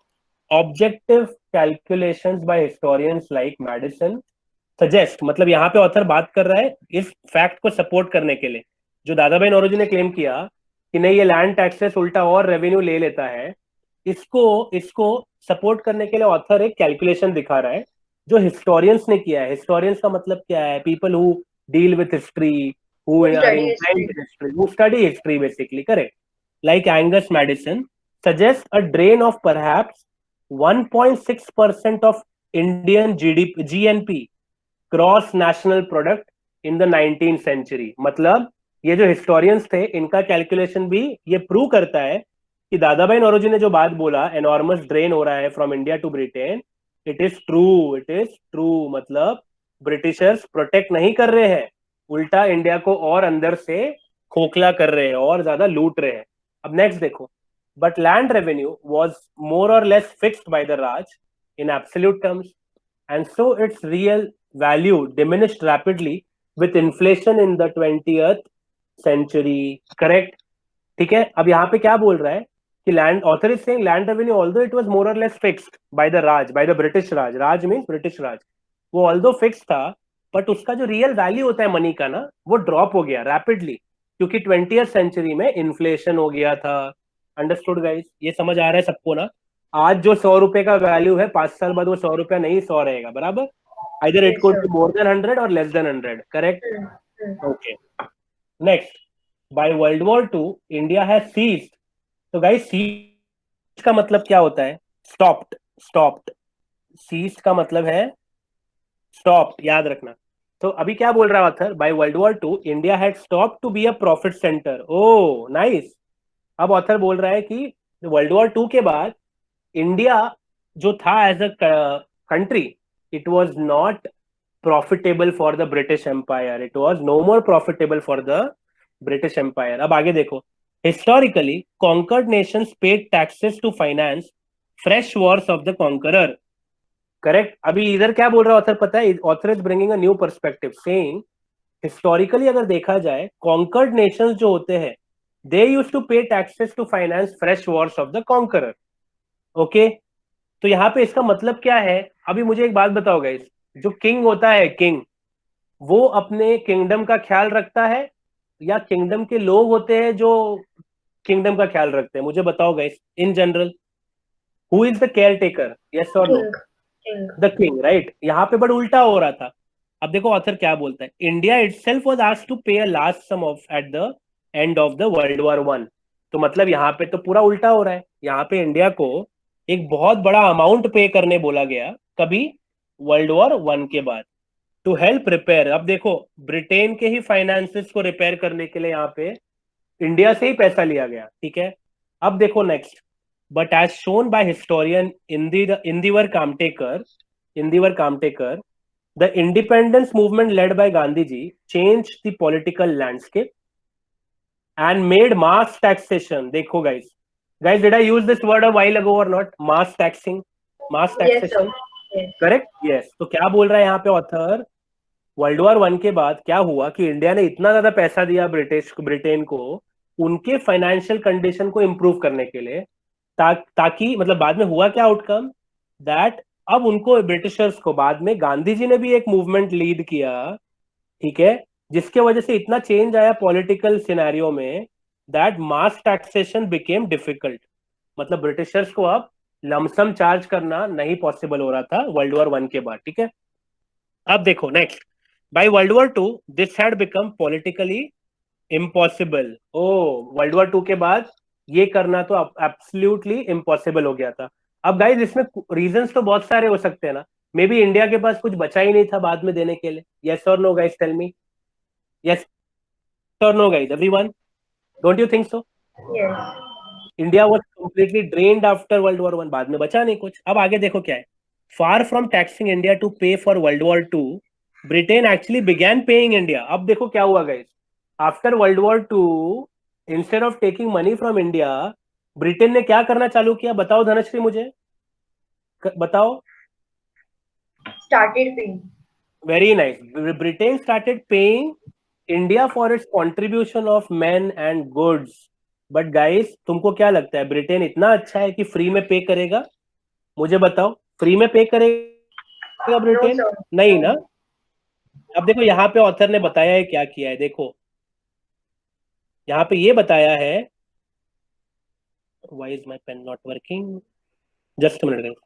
S1: Objective calculations by historians like Madison suggest, मतलब यहाँ पे ऑथर बात कर रहा है इस फैक्ट को सपोर्ट करने के लिए, जो दादाभाई नौरोजी ने क्लेम किया कि नहीं ये लैंड टैक्सेस उल्टा और रेवेन्यू ले लेता है, इसको सपोर्ट करने के लिए ऑथर एक कैलकुलेशन दिखा रहा है जो हिस्टोरियंस ने किया है। हिस्टोरियंस का मतलब क्या है? People who deal with history, who study history basically, correct? Like Angus Madison suggests a drain of perhaps 1.6% of Indian GNP, gross national product, in the 19th century. मतलब ये जो हिस्टोरियंस थे इनका कैलकुलेशन भी ये प्रूव करता है कि दादाभाई नौरोजी ने जो बात बोला एनॉर्मस ड्रेन हो रहा है from India to Britain, it is true, it is true. मतलब ब्रिटिशर्स प्रोटेक्ट नहीं कर रहे हैं, उल्टा इंडिया को और अंदर से खोखला कर रहे हैं और ज्यादा लूट रहे हैं. अब नेक्स्ट देखो. But land revenue was more or less fixed by the Raj in absolute terms, and so its real value diminished rapidly with inflation in the 20th century. Correct? ठीक है. अब यहाँ पे क्या बोल रहा है कि land author is saying land revenue although it was more or less fixed by the Raj, by the British Raj. Raj means British Raj. वो although fixed था, but उसका जो real value होता है मनी का ना, वो ड्रॉप हो गया रैपिडली क्योंकि 20th century में इन्फ्लेशन हो गया था. Understood guys? ये समझ आ रहा है सबको ना? आज जो 100 रुपए का वैल्यू है 5 साल बाद वो 100 रुपया नहीं 100 रहेगा. बराबर? Either it could be more than 100 और less than 100. Correct? Okay. Next. By world war 2 India has ceased. तो गाइस सीज का मतलब क्या होता है? स्टॉप्ड. स्टॉप्ड. सीज का मतलब है स्टॉप्ड. याद रखना. तो अभी क्या बोल रहा है author? By world war 2 India had stopped to be a profit centre. Oh nice. अब ऑथर बोल रहा है कि वर्ल्ड वॉर 2 के बाद इंडिया जो था as a country, it was not profitable for the British empire. It was no more profitable for the British empire. अब आगे देखो. Historically conquered nations paid taxes to finance fresh wars of the conqueror. Correct? अभी इधर क्या बोल रहा है author पता है? Author is bringing a new perspective saying historically अगर देखा जाए कॉन्कर्ड नेशंस जो होते हैं they used to pay taxes to finance fresh wars of the conqueror. Okay. तो यहाँ पे इसका मतलब क्या है? अभी मुझे एक बात बताओ गाइस. जो किंग होता है, किंग, वो अपने किंगडम का ख्याल रखता है या किंगडम के लोग होते हैं जो किंगडम का ख्याल रखते हैं? मुझे बताओ guys. In general who is the care taker? Yes और नो? The king. राइट? यहाँ पे बड़ा उल्टा हो रहा था. अब देखो ऑथर क्या बोलता है. India itself was asked to pay a large sum of at the end of the world war 1. तो मतलब यहाँ पे तो पूरा उल्टा हो रहा है. यहाँ पे इंडिया को एक बहुत बड़ा अमाउंट पे करने बोला गया. कभी? वर्ल्ड वॉर 1 के बाद. To help repair. अब देखो ब्रिटेन के ही फाइनेंसेस को रिपेयर करने के लिए यहाँ पे इंडिया से ही पैसा लिया गया. ठीक है. अब देखो next. But as shown by historian Indivar Kamtekar the independence movement led by Gandhi ji change the political landscape and made mass taxation. देखो guys, did I use this word a while ago or not? Mass taxing, mass taxation.
S8: Yes.
S1: Correct? Yes. तो क्या बोल रहा है यहाँ पे author? World war 1 के बाद क्या हुआ कि इंडिया ने इतना ज्यादा पैसा दिया ब्रिटेन को उनके फाइनेंशियल कंडीशन को इंप्रूव करने के लिए, ताकि मतलब बाद में हुआ क्या आउटकम? दैट अब उनको ब्रिटिशर्स को बाद में गांधी जी ने भी एक मूवमेंट लीड किया. ठीक है. जिसके वजह से इतना चेंज आया पॉलिटिकल सिनेरियो में that mass taxation became difficult. मतलब ब्रिटिशर्स को अब लमसम चार्ज करना नहीं पॉसिबल हो रहा था वर्ल्ड वॉर 1 के बाद. ठीक है. अब देखो next. By world war 2 this had become politically impossible. Oh world war 2 के बाद ये करना तो एब्सोल्युटली इम्पॉसिबल हो गया था. अब गाइस इसमें रीजंस तो बहुत सारे हो सकते हैं ना. मे बी इंडिया के पास कुछ बचा ही नहीं था बाद में देने के लिए. यस और no guys? Tell me. Yes or no, guys? Everyone, don't you think so?
S8: Yes.
S1: India was completely drained after World War 1. बाद में बचा नहीं कुछ. अब आगे देखो क्या है. Far from taxing India to pay for World War 2, Britain actually began paying India. अब देखो क्या हुआ guys. After World War 2, instead of taking money from India, Britain ने क्या करना चालू किया? बताओ धनश्री मुझे. बताओ.
S8: Started paying.
S1: Very nice. Britain started paying India for its contribution of men and goods. But guys तुमको क्या लगता है ब्रिटेन इतना अच्छा है कि फ्री में पे करेगा? मुझे बताओ. फ्री में पे करेगा ब्रिटेन?
S8: No, sir.
S1: नहीं ना. अब देखो यहाँ पे ऑथर ने बताया है क्या किया है. देखो यहाँ पे ये बताया है. Why is my pen not working? Just a minute guys.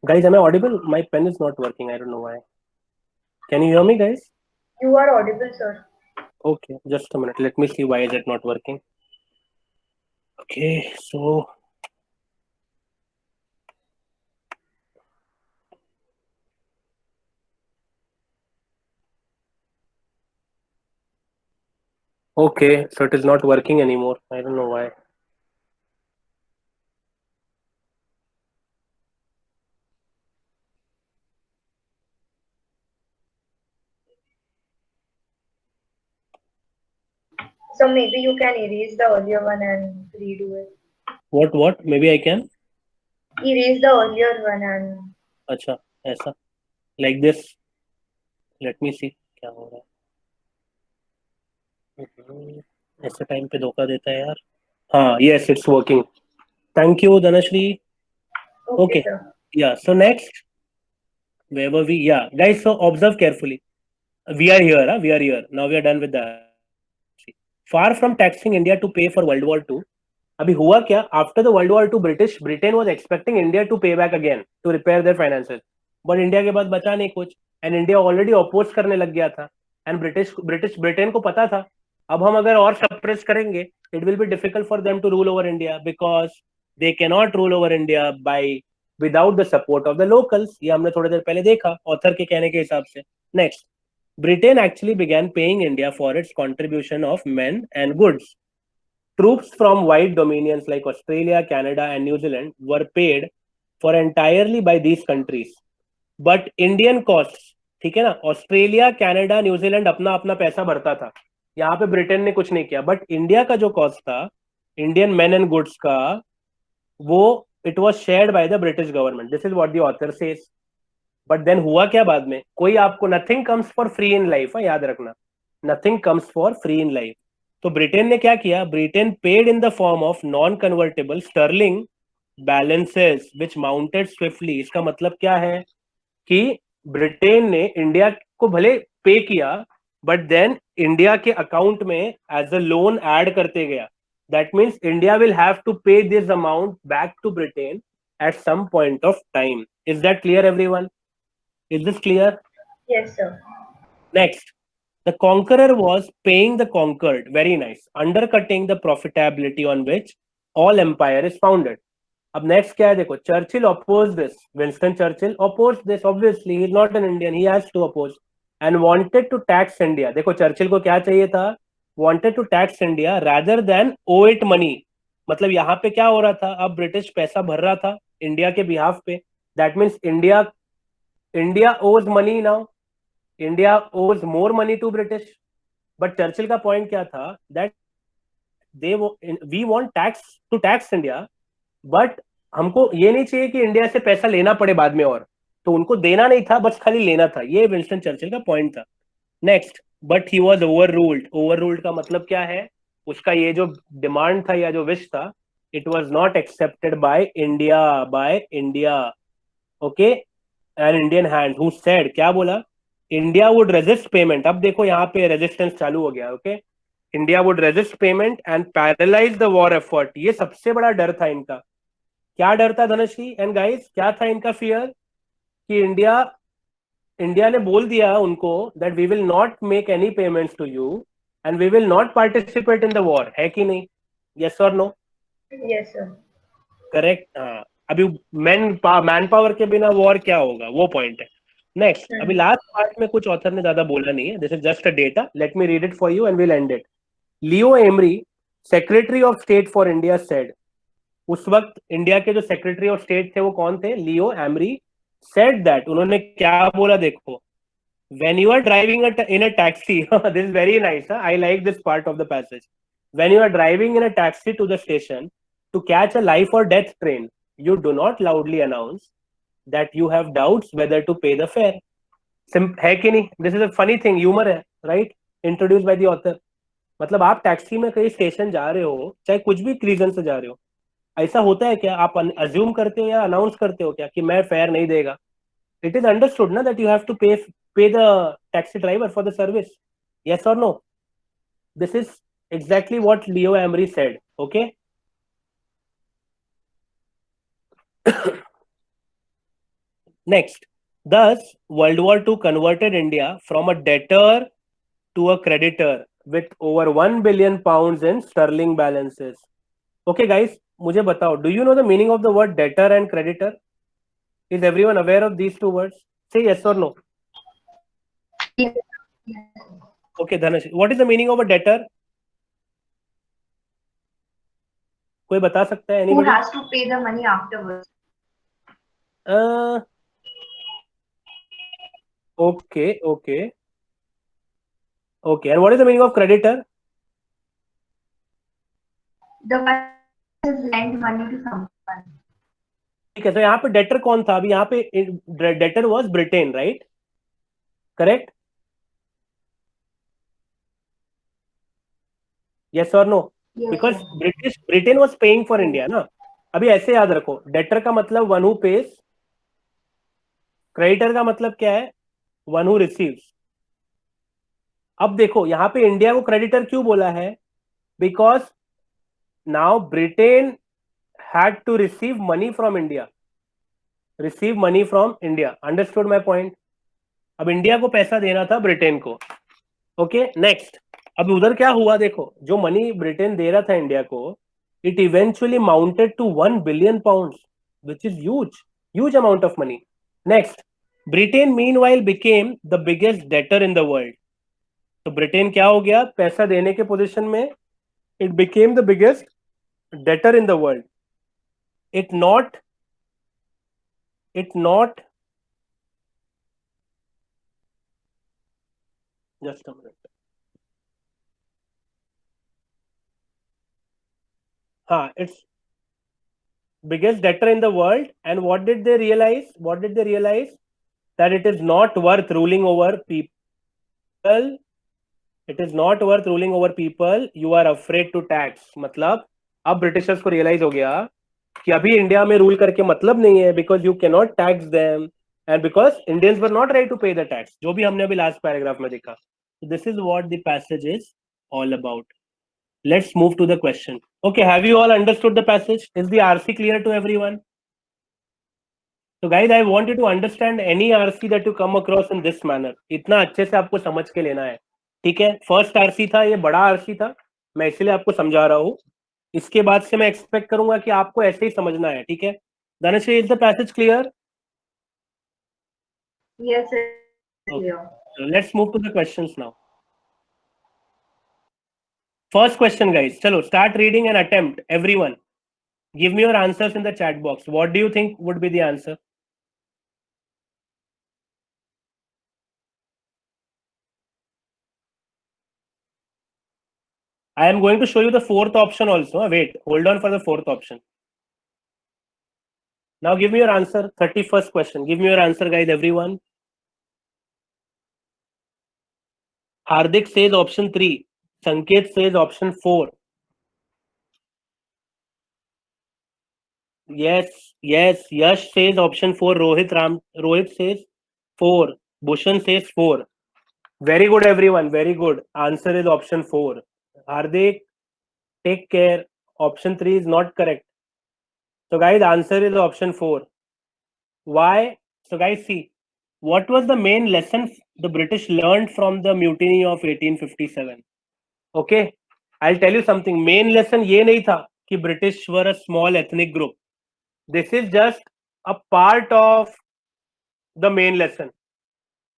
S1: Guys, am I audible? My pen is not working. I don't know why. Can you hear me, guys?
S8: You are audible, sir.
S1: Okay, just a minute. Let me see why is it not working. Okay, so okay, so it is not working anymore. I don't know why.
S8: So maybe you can erase the earlier one and redo it.
S1: What? Maybe I can.
S8: Erase the earlier one and
S1: अच्छा, ऐसा. Like this. Let me see. क्या हो रहा है? ऐसे time पे धोखा देता है यार. हाँ, yes, it's working. Thank you, Dhanashri.
S8: okay,
S1: Okay.
S8: sir.
S1: Yeah. So next, where were we? Yeah, guys. So observe carefully. We are here. Huh? We are here. Now we are done with that. Far from taxing India to pay for World War II, अभी हुआ क्या? After the World War II, Britain was expecting India to pay back again to repair their finances. But India के बाद बचा नहीं कुछ, and India already oppose करने लग गया था, and Britain को पता था, अब हम अगर और suppress करेंगे, it will be difficult for them to rule over India because they cannot rule over India without the support of the locals. ये हमने थोड़ी देर पहले देखा, author के कहने के हिसाब से. Next, Britain actually began paying India for its contribution of men and goods. Troops from white dominions like Australia, Canada, and New Zealand were paid for entirely by these countries. But Indian costs, ठीक है ना, Australia, Canada, New Zealand अपना अपना पैसा भरता था. यहाँ पे ब्रिटेन ने कुछ नहीं किया. बट इंडिया का जो कॉस्ट था इंडियन मैन एंड गुड्स का, वो it was shared by the British government. This is what the author says. But then हुआ क्या बाद में? कोई आपको nothing comes for free in life. याद रखना, nothing comes for free in life. तो ब्रिटेन ने क्या किया? Britain paid in the form of non convertible sterling balances which mounted swiftly. इसका मतलब क्या है कि ब्रिटेन ने इंडिया को भले पे किया, बट देन इंडिया के अकाउंट में एज अ लोन ऐड करते गया. That means India will have to pay this amount back to Britain at some point of time. Is that clear everyone? Is this clear?
S8: Yes, sir.
S1: Next, the conqueror was paying the conquered. Very nice. Undercutting the profitability on which all empire is founded. अब next क्या है देखो. Churchill opposed this. Winston Churchill opposed this. Obviously, he is not an Indian. He has to oppose and wanted to tax India. देखो Churchill को क्या चाहिए था? Wanted to tax India rather than owe it money. मतलब यहाँ पे क्या हो रहा था? अब ब्रिटिश पैसा भर रहा था इंडिया के बिहाफ पे. That means India owes money now. India owes more money to British. But Churchill का point क्या था? That we want to tax India, but हमको ये नहीं चाहिए कि इंडिया से पैसा लेना पड़े बाद में. और तो उनको देना नहीं था, बस खाली लेना था. ये विंस्टन चर्चिल का पॉइंट था. Next, but he was overruled. Overruled का मतलब क्या है? उसका ये जो डिमांड था या जो विश था, it was not accepted by India. Okay, an Indian hand who said, क्या बोला? India would resist payment. अब देखो यहाँ पे रेजिस्टेंस चालू हो गया. Okay, India would resist payment and paralyze the war effort. ये सबसे बड़ा डर था इनका. क्या डर था धनश्री एंड गाइस? क्या था इनका फियर? कि इंडिया ने बोल दिया उनको that we will not make any payments to you and we will not participate in the war. है कि नहीं? Yes or no?
S8: Yes, sir.
S1: Correct. हाँ, अभी मैन पावर के बिना वॉर क्या होगा, वो पॉइंट है. नेक्स्ट, अभी लास्ट पार्ट में कुछ ऑथर ने ज्यादा बोला नहीं है. This is just a data. Let me read it for you and will and it. Leo emery, secretary of state for India, said. उस वक्त इंडिया के जो सेक्रेटरी ऑफ स्टेट थे वो कौन थे? लियो एमरी. सेड दैट, उन्होंने क्या बोला देखो. when you are driving in a taxi, this is very nice. I like this part of the passage. When you are driving in a taxi to the station to catch a life or death train, you do not loudly announce that you have doubts whether to pay the fare. है कि नहीं? This is a funny thing, humor है, right? Introduced by the author. मतलब आप taxi में कहीं station जा रहे हो, चाहे कुछ भी रीजन से जा रहे हो, ऐसा होता है क्या? आप अज्यूम करते हो या अनाउंस करते हो क्या कि मैं फेयर नहीं देगा? It is understood ना that you have to pay the taxi driver for the service. Yes or no? This is exactly what Leo Emery said. Okay. Next, thus World War II converted India from a debtor to a creditor with over 1 billion pounds in sterling balances. Okay, guys, मुझे बताओ, do you know the meaning of the word debtor and creditor? Is everyone aware of these two words? Say yes or no.
S6: Yes.
S1: Okay, Dhanush, what is the meaning of a debtor? कोई बता सकता है?
S6: Who
S1: Anybody?
S6: has to pay the money afterwards?
S1: Okay. And what is the meaning of creditor?
S6: The one who has lent money to someone.
S1: ठीक है, तो यहाँ पे debtor कौन था? अभी यहाँ पे debtor was Britain, right? Correct? Yes और no?
S6: Yes,
S1: because
S6: sir.
S1: Britain was paying for India ना. अभी ऐसे याद रखो, डेटर का मतलब वन हु पेज, क्रेडिटर का मतलब क्या है? One who receives. अब देखो यहाँ पे इंडिया को क्रेडिटर क्यों बोला है? Because now Britain had to receive money from India. Receive money from India. Understood my point? अब इंडिया को पैसा देना था ब्रिटेन को. Okay, next. अब उधर क्या हुआ देखो, जो मनी ब्रिटेन दे रहा था इंडिया को, it eventually mounted to 1 billion pounds, which is huge amount of money. Next, Britain meanwhile became the biggest debtor in the world. तो ब्रिटेन क्या हो गया? पैसा देने के पोजीशन में. It became the biggest debtor in the world. It not just a minute. It's biggest debtor in the world. And what did they realize? That it is not worth ruling over people. It is not worth ruling over people. You are afraid to tax. मतलब अब Britishers को realise हो गया कि अभी India में rule करके मतलब नहीं है, because you can not tax them and because Indians were not ready to pay the tax, जो भी हमने अभी लास्ट पैराग्राफ में देखा. This is what the passage is all about. Let's move to the question. Okay, have you all understood the passage? Is the RC clear to everyone? So guys, I want you to understand any RC that you come across in this manner. इतना अच्छे से आपको समझ के लेना है, ठीक है? फर्स्ट RC था, ये बड़ा RC था, मैं इसलिए आपको समझा रहा हूँ. इसके बाद से मैं एक्सपेक्ट करूंगा कि आपको ऐसे ही समझना है, ठीक है? Dhanushri, is the passage clear?
S6: Yes, sir.
S1: Okay.
S6: Clear.
S1: So let's move to the questions now. First question, guys. Chalo, start reading and attempt. Everyone, give me your answers in the chat box. What do you think would be the answer? I am going to show you the fourth option also. Wait, hold on for the fourth option. Now give me your answer. 31st question. Give me your answer, guys, everyone. Hardik says option 3. Sanket says option 4. Yes. Yash says option 4. Rohit says 4. Bhushan says 4. Very good, everyone. Very good. Answer is option 4. Hardik, take care. Option 3 is not correct. So guys, answer is option 4. Why? So guys, see, what was the main lesson the British learned from the mutiny of 1857? Okay, I'll tell you something. Main lesson ये नहीं था कि British were a small ethnic group. This is just a part of the main lesson.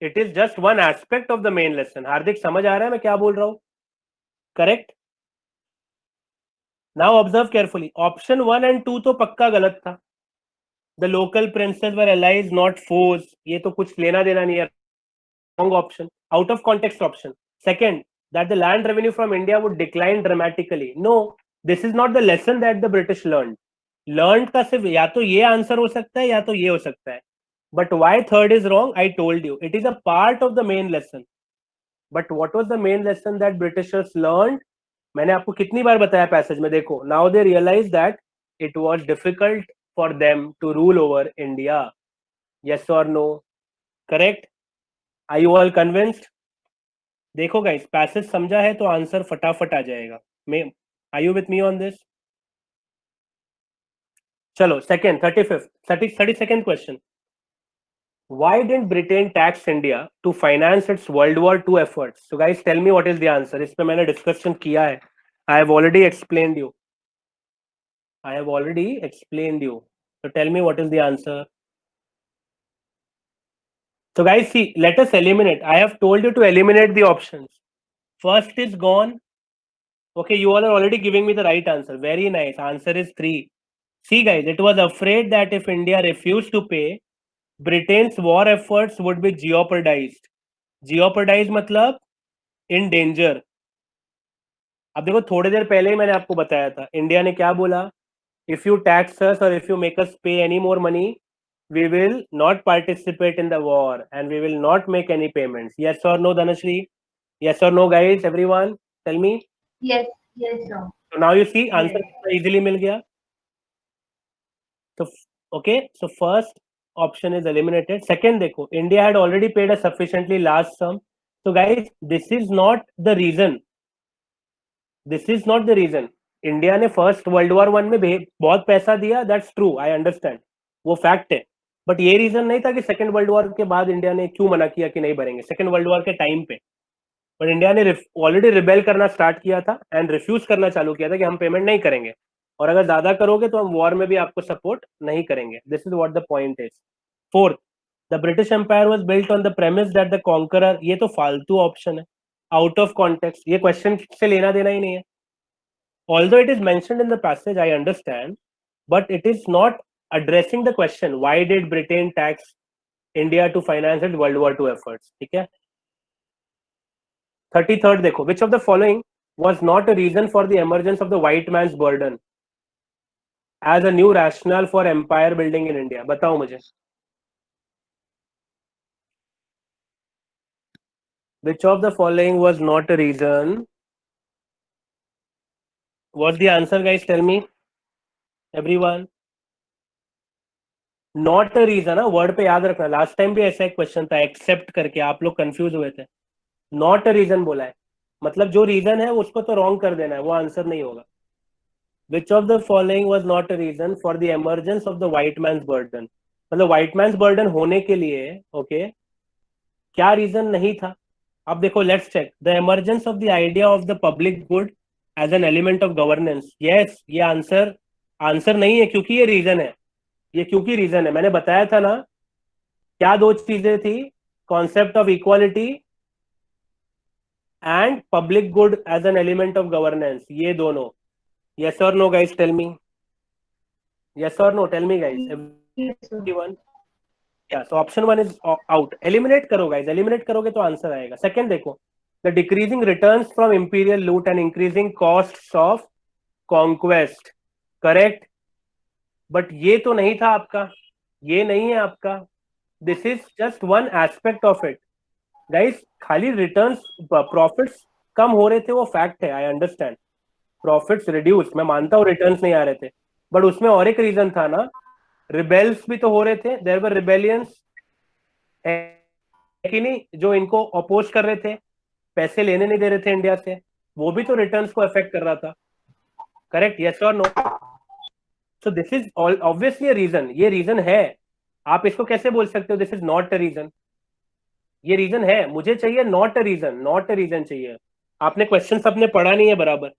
S1: It is just one aspect of the main lesson. हार्दिक समझ आ रहा है मैं क्या बोल रहा हूँ? Correct? Now observe carefully. Option 1 and 2 तो पक्का गलत था. The local princes were allies, not foes. ये तो कुछ लेना देना नहीं है. Wrong option. Out of context option. Second, that the land revenue from India would decline dramatically. No, this is not the lesson that the British learned. Learned का सिर्फ या तो ये आंसर हो सकता है या तो ये हो सकता है. But why third is wrong? I told you. It is a part of the main lesson. But what was the main lesson that Britishers learned? मैंने आपको कितनी बार बताया पैसेज में, देखो. Now they realize that it was difficult for them to rule over India. Yes or no? Correct? Are you all convinced? देखो guys, passage समझा है तो आंसर फटाफट आ जाएगा. Are you with me on this? चलो, second, 32nd question. Why didn't Britain tax India to finance its World War II efforts? So guys, tell me what is the answer. इस पे मैंने discussion किया है. I have already explained you. So tell me what is the answer. So guys, see, let us eliminate. I have told you to eliminate the options. First is gone. Okay, you all are already giving me the right answer. Very nice. Answer is 3. See guys, it was afraid that if India refused to pay, Britain's war efforts would be jeopardized. Jeopardized मतलब in danger. अब देखो थोड़ी देर पहले ही मैंने आपको बताया था India ने क्या बोला, if you tax us or if you make us pay any more money, we will not participate in the war and we will not make any payments. Yes or no, Dhanashri? Yes or no, guys? Everyone, tell me.
S6: Yes, yes, sir.
S1: So now you see, answer easily मिल गया. So okay, so first option is eliminated. Second, देखो, India had already paid a sufficiently large sum. So guys, this is not the reason. This is not the reason. India ने first world war 1 में बहुत पैसा दिया, that's true, I understand, वो fact है. But ये reason नहीं था कि सेकंड वर्ल्ड वॉर के बाद इंडिया ने क्यों मना किया कि नहीं भरेंगे, सेकंड वर्ल्ड वॉर के टाइम पे. बट इंडिया ने ऑलरेडी रिबेल करना स्टार्ट किया था एंड रिफ्यूज करना चालू किया था कि हम पेमेंट नहीं करेंगे, और अगर ज्यादा करोगे तो हम वॉर में भी आपको सपोर्ट नहीं करेंगे. This is what the point is. Fourth, the British empire was built on the premise that the conqueror, ये तो फालतू ऑप्शन है, आउट ऑफ कॉन्टेक्स्ट, ये क्वेश्चन से लेना देना ही नहीं है. Although it is mentioned in the passage, I understand, but it is not addressing the question, why did Britain tax India to finance its World War II efforts? ठीक है. 33rd देखो, which of the following was not a reason for the emergence of the white man's burden as a new rationale for empire building in India? बताओ मुझे. Which of the following was not a reason? What's the answer, guys? Tell me. Everyone. Not a reason, ना word पे याद रखना. Last time भी ऐसा एक question था, एक्सेप्ट करके आप लोग कंफ्यूज हुए थे. नॉट अ रीजन बोला है, मतलब जो रीजन है उसको तो रॉन्ग कर देना है, वो आंसर नहीं होगा. Which of the following was not a reason for the emergence of the white man's burden? मतलब व्हाइट मैन्स बर्डन होने के लिए ओके क्या रीजन नहीं था? अब देखो, let's check. The emergence of the idea of the public good as an element of governance. Yes, ये आंसर नहीं है क्योंकि ये रीजन है. ये क्योंकि रीजन है, मैंने बताया था ना. क्या दो चीजें थी? Concept of equality and public good as an element of governance, ये दोनों. यस और no guys, tell me. Yes और no, tell me guys. Everyone. Yeah so option 1 is out. Eliminate करो गाइस, एलिमिनेट करोगे तो आंसर आएगा. Second देखो, the decreasing returns from imperial loot and increasing costs of conquest. Correct? But ये तो नहीं था आपका, ये नहीं है आपका. This is just one aspect of it. Guys, खाली returns, profits कम हो रहे थे, वो fact है, I understand. Profits reduce, मैं मानता हूँ returns नहीं आ रहे थे, but उसमें और एक reason था ना, rebels भी तो हो रहे थे. There were rebellions, कि नहीं, जो इनको oppose कर रहे थे, पैसे लेने नहीं दे रहे थे इंडिया से, वो भी तो रिटर्न्स को अफेक्ट कर रहा था. करेक्ट? यस और no? So this is obviously a reason. ये रीजन है, आप इसको कैसे बोल सकते हो this is not a reason? ये रीजन है. मुझे चाहिए not a reason, not a reason चाहिए. आपने क्वेश्चन सबने पढ़ा नहीं है बराबर.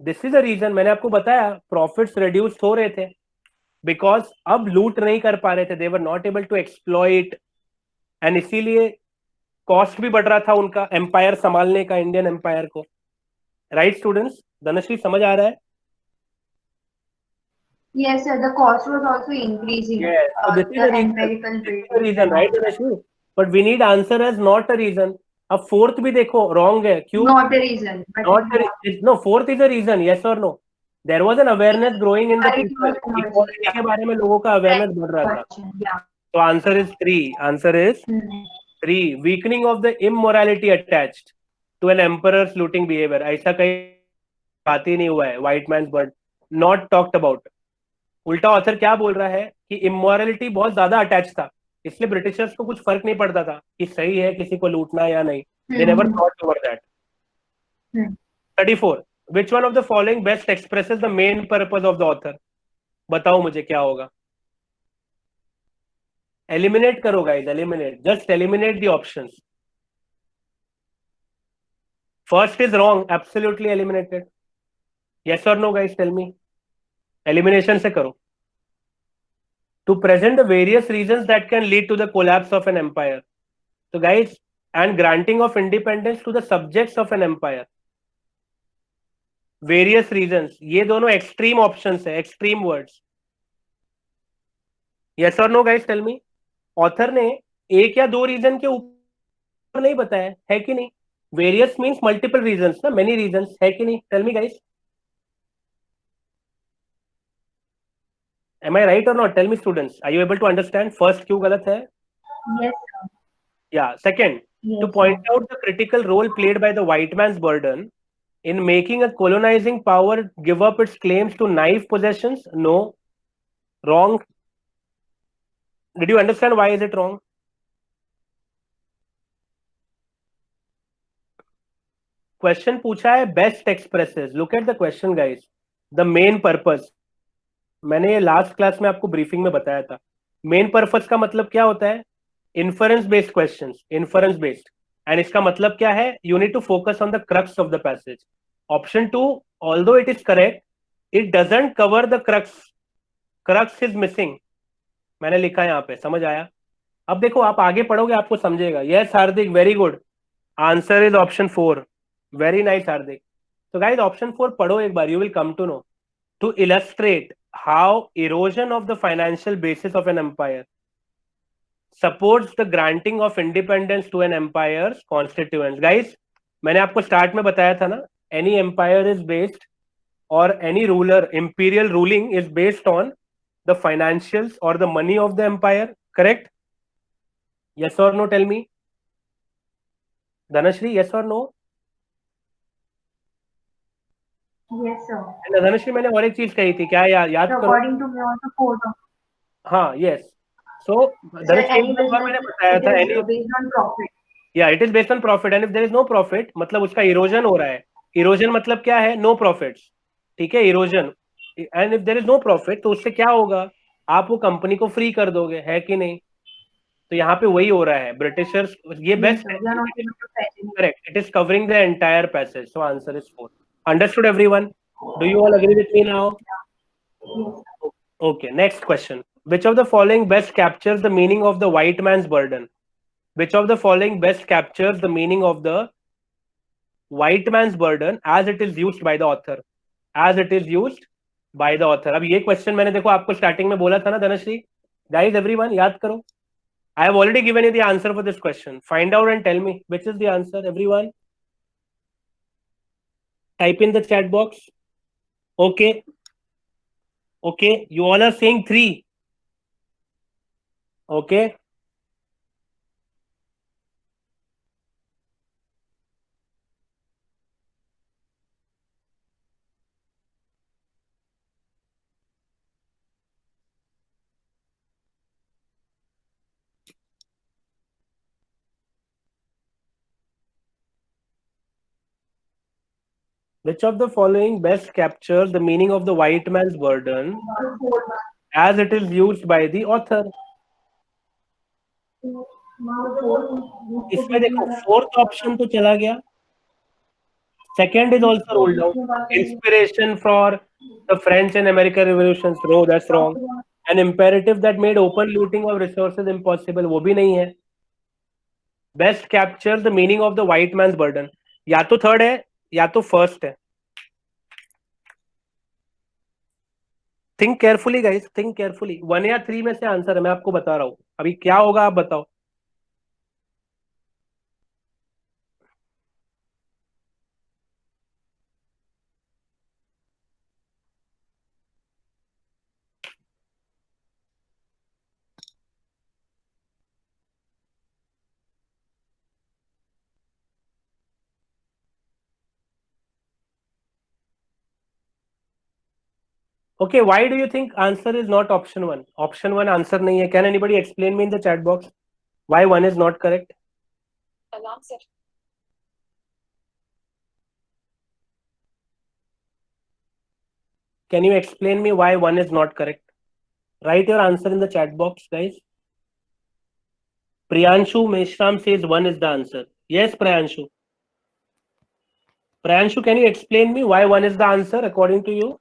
S1: This is a reason. मैंने आपको बताया, प्रॉफिट्स रिड्यूस हो रहे थे बिकॉज अब लूट नहीं कर पा रहे थे, they were not able to exploit, and इसीलिए कॉस्ट भी बढ़ रहा था उनका एम्पायर संभालने का, इंडियन एम्पायर को. Right students? धनश्री समझ आ रहा है?
S6: Yes, sir. The cost was also increasing.
S1: Yes. So this is
S6: The
S1: a reason.
S6: empirical
S1: This is a
S6: building
S1: reason,
S6: and
S1: right,
S6: all.
S1: Dhanashri? But we need answer as not a reason. अब fourth भी देखो wrong है. क्यों?
S6: Not a reason. But
S1: Not a no. Fourth is a reason. Yes or no? There was an awareness growing in the
S6: It
S1: people.
S6: was an
S1: Equality के बारे में लोगों का awareness बढ़ रहा था.
S6: question. Yeah.
S1: So answer is 3. Answer is 3. Weakening of the immorality attached to an emperor's looting behavior. ऐसा कहीं बात ही नहीं हुआ है. White man's blood not talked about. उल्टा ऑथर क्या बोल रहा है कि इमोरलिटी बहुत ज्यादा अटैच था, इसलिए ब्रिटिशर्स को कुछ फर्क नहीं पड़ता था कि सही है किसी को लूटना या नहीं. They never thought over that. 34. Which one of the following best expresses the main purpose of the author? बताओ मुझे क्या होगा. Eliminate करो guys, eliminate. Just eliminate the options. First is wrong, absolutely eliminated. Yes or no guys, tell me. Elimination से करो. To present the various reasons that can lead to the collapse of an empire. So guys, and granting of independence to the subjects of an empire. Various reasons. ये दोनों extreme options है, extreme words. Yes or no guys, tell me. Author ने एक या दो reason के ऊपर नहीं बताया है कि नहीं? Various means multiple reasons ना, many reasons है कि नहीं? Tell me guys. Am I right or not? Tell me students. Are you able to understand? First क्यों गलत है?
S6: Yes, sir.
S1: Yeah. Second,
S6: Yes,
S1: to point out the critical role played by the white man's burden in making a colonizing power give up its claims to naive possessions. No. Wrong. Did you understand why is it wrong? Question पूछा है best expresses. Look at the question guys. The main purpose. मैंने ये last class में आपको briefing में बताया था. Main purpose का मतलब क्या होता है? Inference based questions, inference based. And इसका मतलब क्या है? You need to focus on the crux of the passage. Option 2, although it is correct, it doesn't cover the crux. Crux is missing. मैंने लिखा है यहाँ पे, समझ आया? अब देखो आप आगे पढ़ोगे आपको समझेगा. Yes Hardik, very good. Answer is option 4. Very nice Hardik. तो गाइस ऑप्शन 4 पढ़ो एक बार, you will come to know. To illustrate how erosion of the financial basis of an empire supports the granting of independence to an empire's constituents. Guys, मैंने आपको start में बताया था ना, any empire is based or any ruler, imperial ruling is based on the financials or the money of the empire, correct? Yes or no, tell me. Dhanashri, yes or no?
S6: Yes, sir.
S1: Dhanushree मैंने और एक चीज कही थी, क्या याद
S6: So
S1: करो?
S6: according to me, also 4.
S1: हाँ, yes. So धनुश्री मैंने बताया था,
S6: It is based on profit.
S1: Yeah, it is based on profit, and if there is no profit, मतलब उसका erosion हो रहा है. Erosion मतलब क्या है? No profits. ठीक है, erosion. And if there is no profit, तो उससे क्या होगा? आप वो कंपनी को फ्री कर दोगे, है कि नहीं? तो यहाँ पे वही हो रहा है. ब्रिटिशर्स ये best correct. It is covering the entire passage. So answer is 4. Understood everyone? Do you all agree with me now? Okay, next question. Which of the following best captures the meaning of the white man's burden? Which of the following best captures the meaning of the white man's burden as it is used by the author? As it is used by the author. अब ये question मैंने देखो आपको starting में बोला था ना Dhanashree. Guys, everyone, याद करो. I have already given you the answer for this question. Find out and tell me which is the answer, everyone. Type in the chat box. Okay. Okay, you all are saying 3. Okay. Which of the following best captures the meaning of the white man's burden as it is used by the author? इसमें देखो fourth option तो चला गया. Second is also ruled out. Inspiration for the French and American revolutions. No, that's wrong. An imperative that made open looting of resources impossible. वो भी नहीं है. Best captures the meaning of the white man's burden. या तो third है या तो first है. Think carefully guys, think carefully. 1 या 3 में से आंसर है, मैं आपको बता रहा हूं. अभी क्या होगा आप बताओ. Okay, why do you think answer is not option 1? Option 1 answer नहीं है. Can anybody explain me in the chat box why 1 is not correct? Can you explain me why 1 is not correct? Write your answer in the chat box, guys. Priyanshu Meshram says 1 is the answer. Yes, Priyanshu. Priyanshu, can you explain me why 1 is the answer according to you?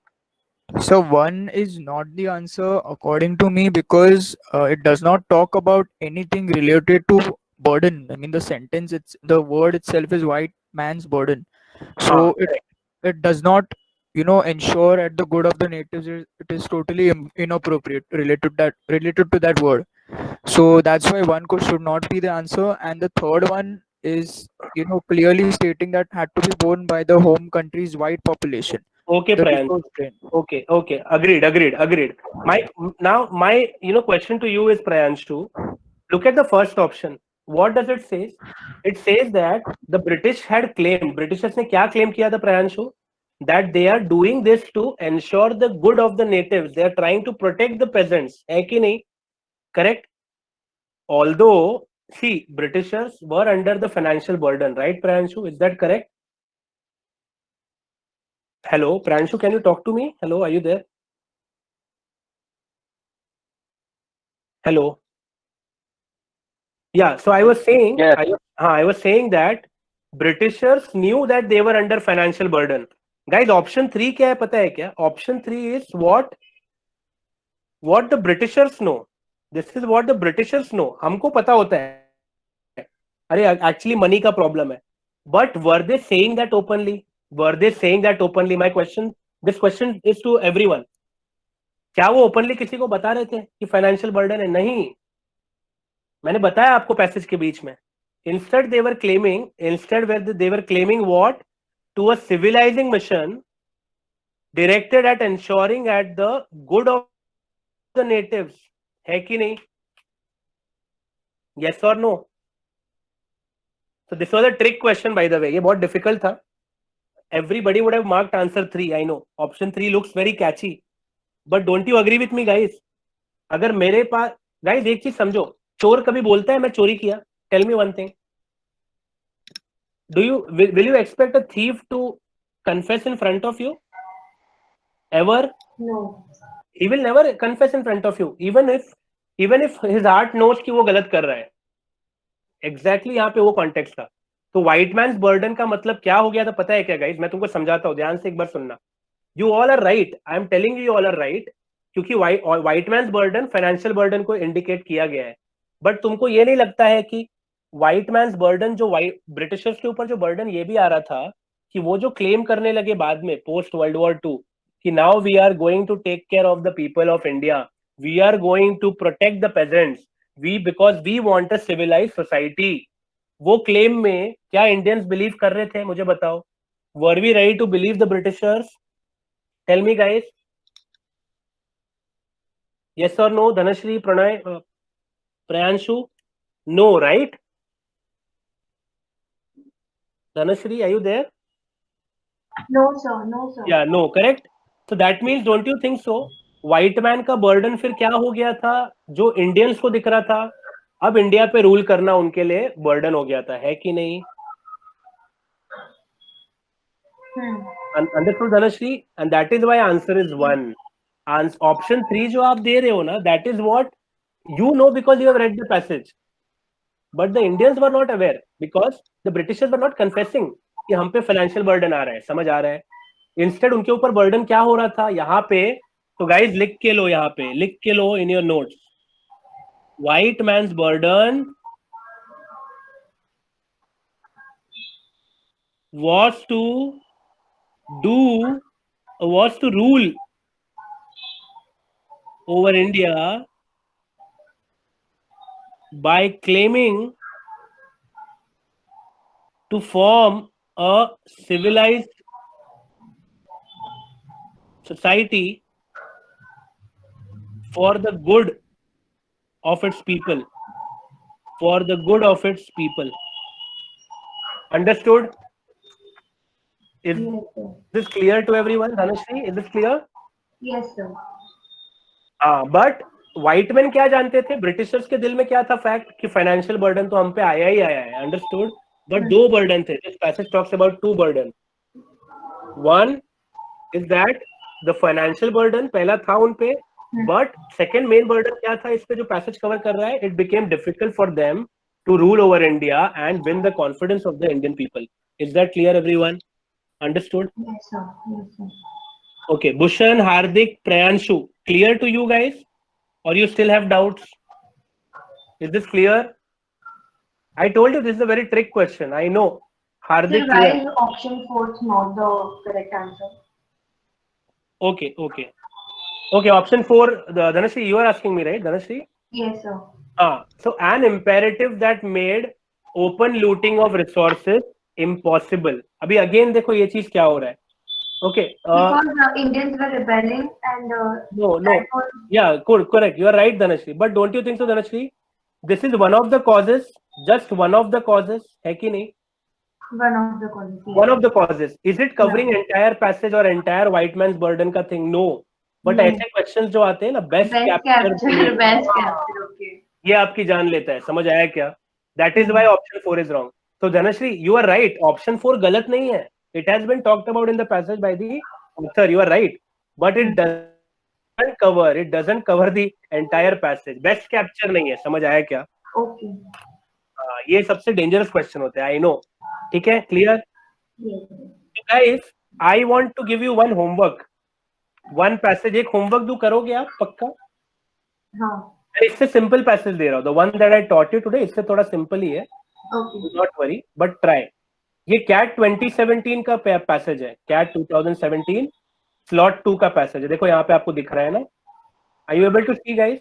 S5: So 1 is not the answer according to me because it does not talk about anything related to burden. I mean, the sentence, the word itself is white man's burden. So it does not, ensure at the good of the natives. It is totally inappropriate related to that word. So that's why should not be the answer. And the third one is, clearly stating that had to be borne by the home country's white population.
S1: Okay,
S5: The
S1: Priyanshu.
S5: resource drain.
S1: Okay. Agreed. My question to you is, Priyanshu, look at the first option. What does it say? It says that the British had claimed, Britishers ने क्या claim किया था, Priyanshu? That they are doing this to ensure the good of the natives. They are trying to protect the peasants. है कि नहीं? Correct? Although, see, Britishers were under the financial burden, right, Priyanshu? Is that correct? Hello, Priyanshu, can you talk to me? Hello, are you there? Hello. Yeah, so I was saying,
S9: Yes.
S1: I was saying that Britishers knew that they were under financial burden. Guys, option 3 क्या है पता है क्या? Option 3 is what the Britishers know. This is what the Britishers know. हमको पता होता है. अरे actually money का problem है. But were they saying that openly? My question, this question is to everyone. क्या वो openly किसी को बता रहे थे कि financial burden है? नहीं. मैंने बताया आपको पैसेज के बीच में. Instead they were claiming what? To a civilizing mission directed at ensuring at the good of the natives. है कि नहीं? Yes or no? So this was a trick question, by the way. ये बहुत difficult था. Everybody would have marked answer 3. I know. Option 3 looks very catchy. But don't you agree with me, guys? अगर मेरे पास, guys, एक चीज समझो. चोर कभी बोलता है मैं चोरी किया? Tell me one thing. Will you expect a thief to confess in front of you? Ever?
S6: No.
S1: He will never confess in front of you, even if his heart knows कि वो गलत कर रहा है. Exactly यहाँ पे वो context था. तो white man's burden का मतलब क्या हो गया था पता है क्या guys? मैं तुमको समझाता हूँ, ध्यान से एक बार सुनना. You all are right. I am telling you all are right. क्योंकि white man's burden financial burden को indicate किया गया है. But तुमको ये नहीं लगता है कि white man's burden जो Britishers के ऊपर जो burden ये भी आ रहा था कि वो जो claim करने लगे बाद में post World War II कि now we are going to take care of the people of India, we are going to protect the peasants, because we want a civilized society. वो claim में क्या Indians believe कर रहे थे मुझे बताओ? Were we ready to believe the Britishers? Tell me, guys. Yes or no? Dhanashri, Pranay, Priyanshu? No, right? Dhanashri, are you there?
S6: No, sir. No, sir.
S1: Yeah, no, correct. So that means, don't you think so? White man का burden फिर क्या हो गया था? जो Indians को दिख रहा था, अब इंडिया पे रूल करना उनके लिए burden हो गया था, है कि नहीं? Understood, Dhanashri? And that is why answer is 1. Option 3 जो आप दे रहे हो ना, that is what you know because you have read the passage. But the Indians were not aware because the Britishers were not confessing कि हम पे financial burden आ रहा है, समझ आ रहा है? Instead उनके ऊपर burden क्या हो रहा था यहाँ पे? तो guys लिख के लो यहाँ पे, लिख के लो in your notes. White man's burden was to rule over India by claiming to form a civilized society for the good of its people. Understood? Is
S6: Yes, sir.
S1: this clear to everyone? Dhanashri, is this clear?
S6: Yes, sir.
S1: But white men क्या जानते थे? Britishers के दिल में क्या था fact कि financial burden तो हम पे आया ही आया है. Understood? But 2 burden थे. This passage talks about 2 burden. One is that the financial burden पहला था उन पे, but second main burden क्या था इस पे जो passage cover कर रहा है? It became difficult for them to rule over India and win the confidence of the Indian people. Is that clear, everyone? Understood?
S6: Yes, sir. Yes, sir.
S1: Okay, Bhushan, Hardik, Prayanshu, clear to you guys? Or you still have doubts? Is this clear? I told you this is a very trick question. I know. Hardik,
S6: Sir, why
S1: clear?
S6: is option 4 not the correct answer?
S1: Okay. Okay, option 4, Dhanashree, you are asking me, right, Dhanashree?
S6: Yes, sir.
S1: So an imperative that made open looting of resources impossible. अभी again देखो ये चीज क्या हो रहा है. Okay.
S6: Because the Indians were rebelling and
S1: No.
S6: that was
S1: Yeah, correct. You are right, Dhanashree. But don't you think so, Dhanashree? This is one of the causes. Just one of the causes. है कि नहीं?
S6: one of the causes. Yes.
S1: One of the causes. Is it covering entire passage or entire white man's burden का thing? No. But
S6: No.
S1: ऐसे questions जो आते हैं ना, best
S6: Best
S1: capture
S6: capture, best capture. Okay.
S1: ये आपकी जान लेता है. समझ आया क्या? That is why option 4 is wrong. So Dhanashree, you are right. Option 4 गलत नहीं है. It has been talked about in the passage by the author. You are right. But it doesn't cover the entire passage. Best capture नहीं है. समझ आया क्या?
S6: Okay.
S1: ये सबसे dangerous question होता है. I know. ठीक है? Clear?
S6: Yes.
S1: So guys, I want to give you one homework. One passage. एक homework do करोगे आप पक्का?
S6: हाँ.
S1: इससे सिंपल पैसेज दे रहा हूँ. The one that I taught you today, इससे थोड़ा सिंपल ही है.
S6: Okay.
S1: Do not worry, but try. ये CAT 2017 का पैसेज है. CAT 2017 slot 2 का पैसेज है. देखो यहाँ पे आपको दिख रहा है ना. Are you able to see, guys?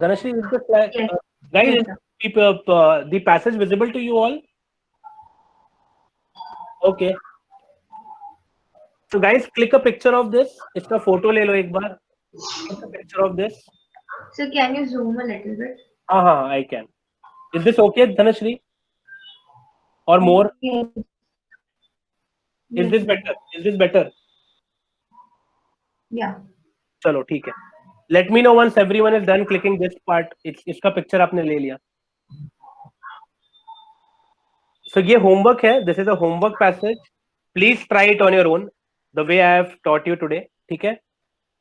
S1: Dhanashree, is the
S6: Yes.
S1: guys,
S6: Yes,
S1: is the passage visible to you all? Okay. So guys, click a picture of this. इसका फोटो ले लो एक बार. Click a picture of this.
S6: So can you zoom a little bit?
S1: हाँ, I can. Is this okay, Dhanashree? Or more?
S6: Yes.
S1: Is this better? Is this better?
S6: Yeah.
S1: चलो ठीक है. Let me know once everyone is done clicking this part. इसका picture आपने ले लिया. So ये homework है. This is a homework passage. Please try it on your own, the way I have taught you today. ठीक है?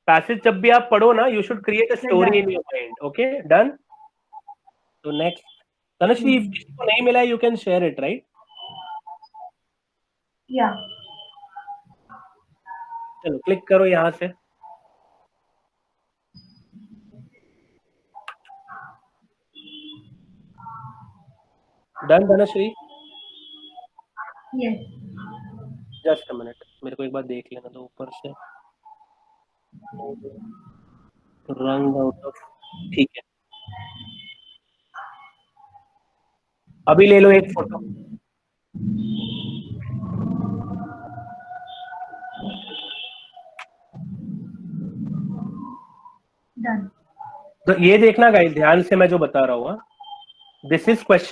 S1: Passage जब भी आप पढ़ो ना, you should create a story in your mind. Okay? Done? So next. Dhanashree, if किसी को नहीं मिला, you can share it, right?
S6: Yeah.
S1: चलो click करो यहाँ से. Done, Dhanashree?
S6: Yes.
S1: Just a minute. मेरे को एक बार देख लेना दो ऊपर से. Run out of. ठीक है. अभी ले लो एक फोटो.
S6: Done.
S1: तो ये देखना गाइस, ध्यान से मैं जो बता रहा हूँ. This is question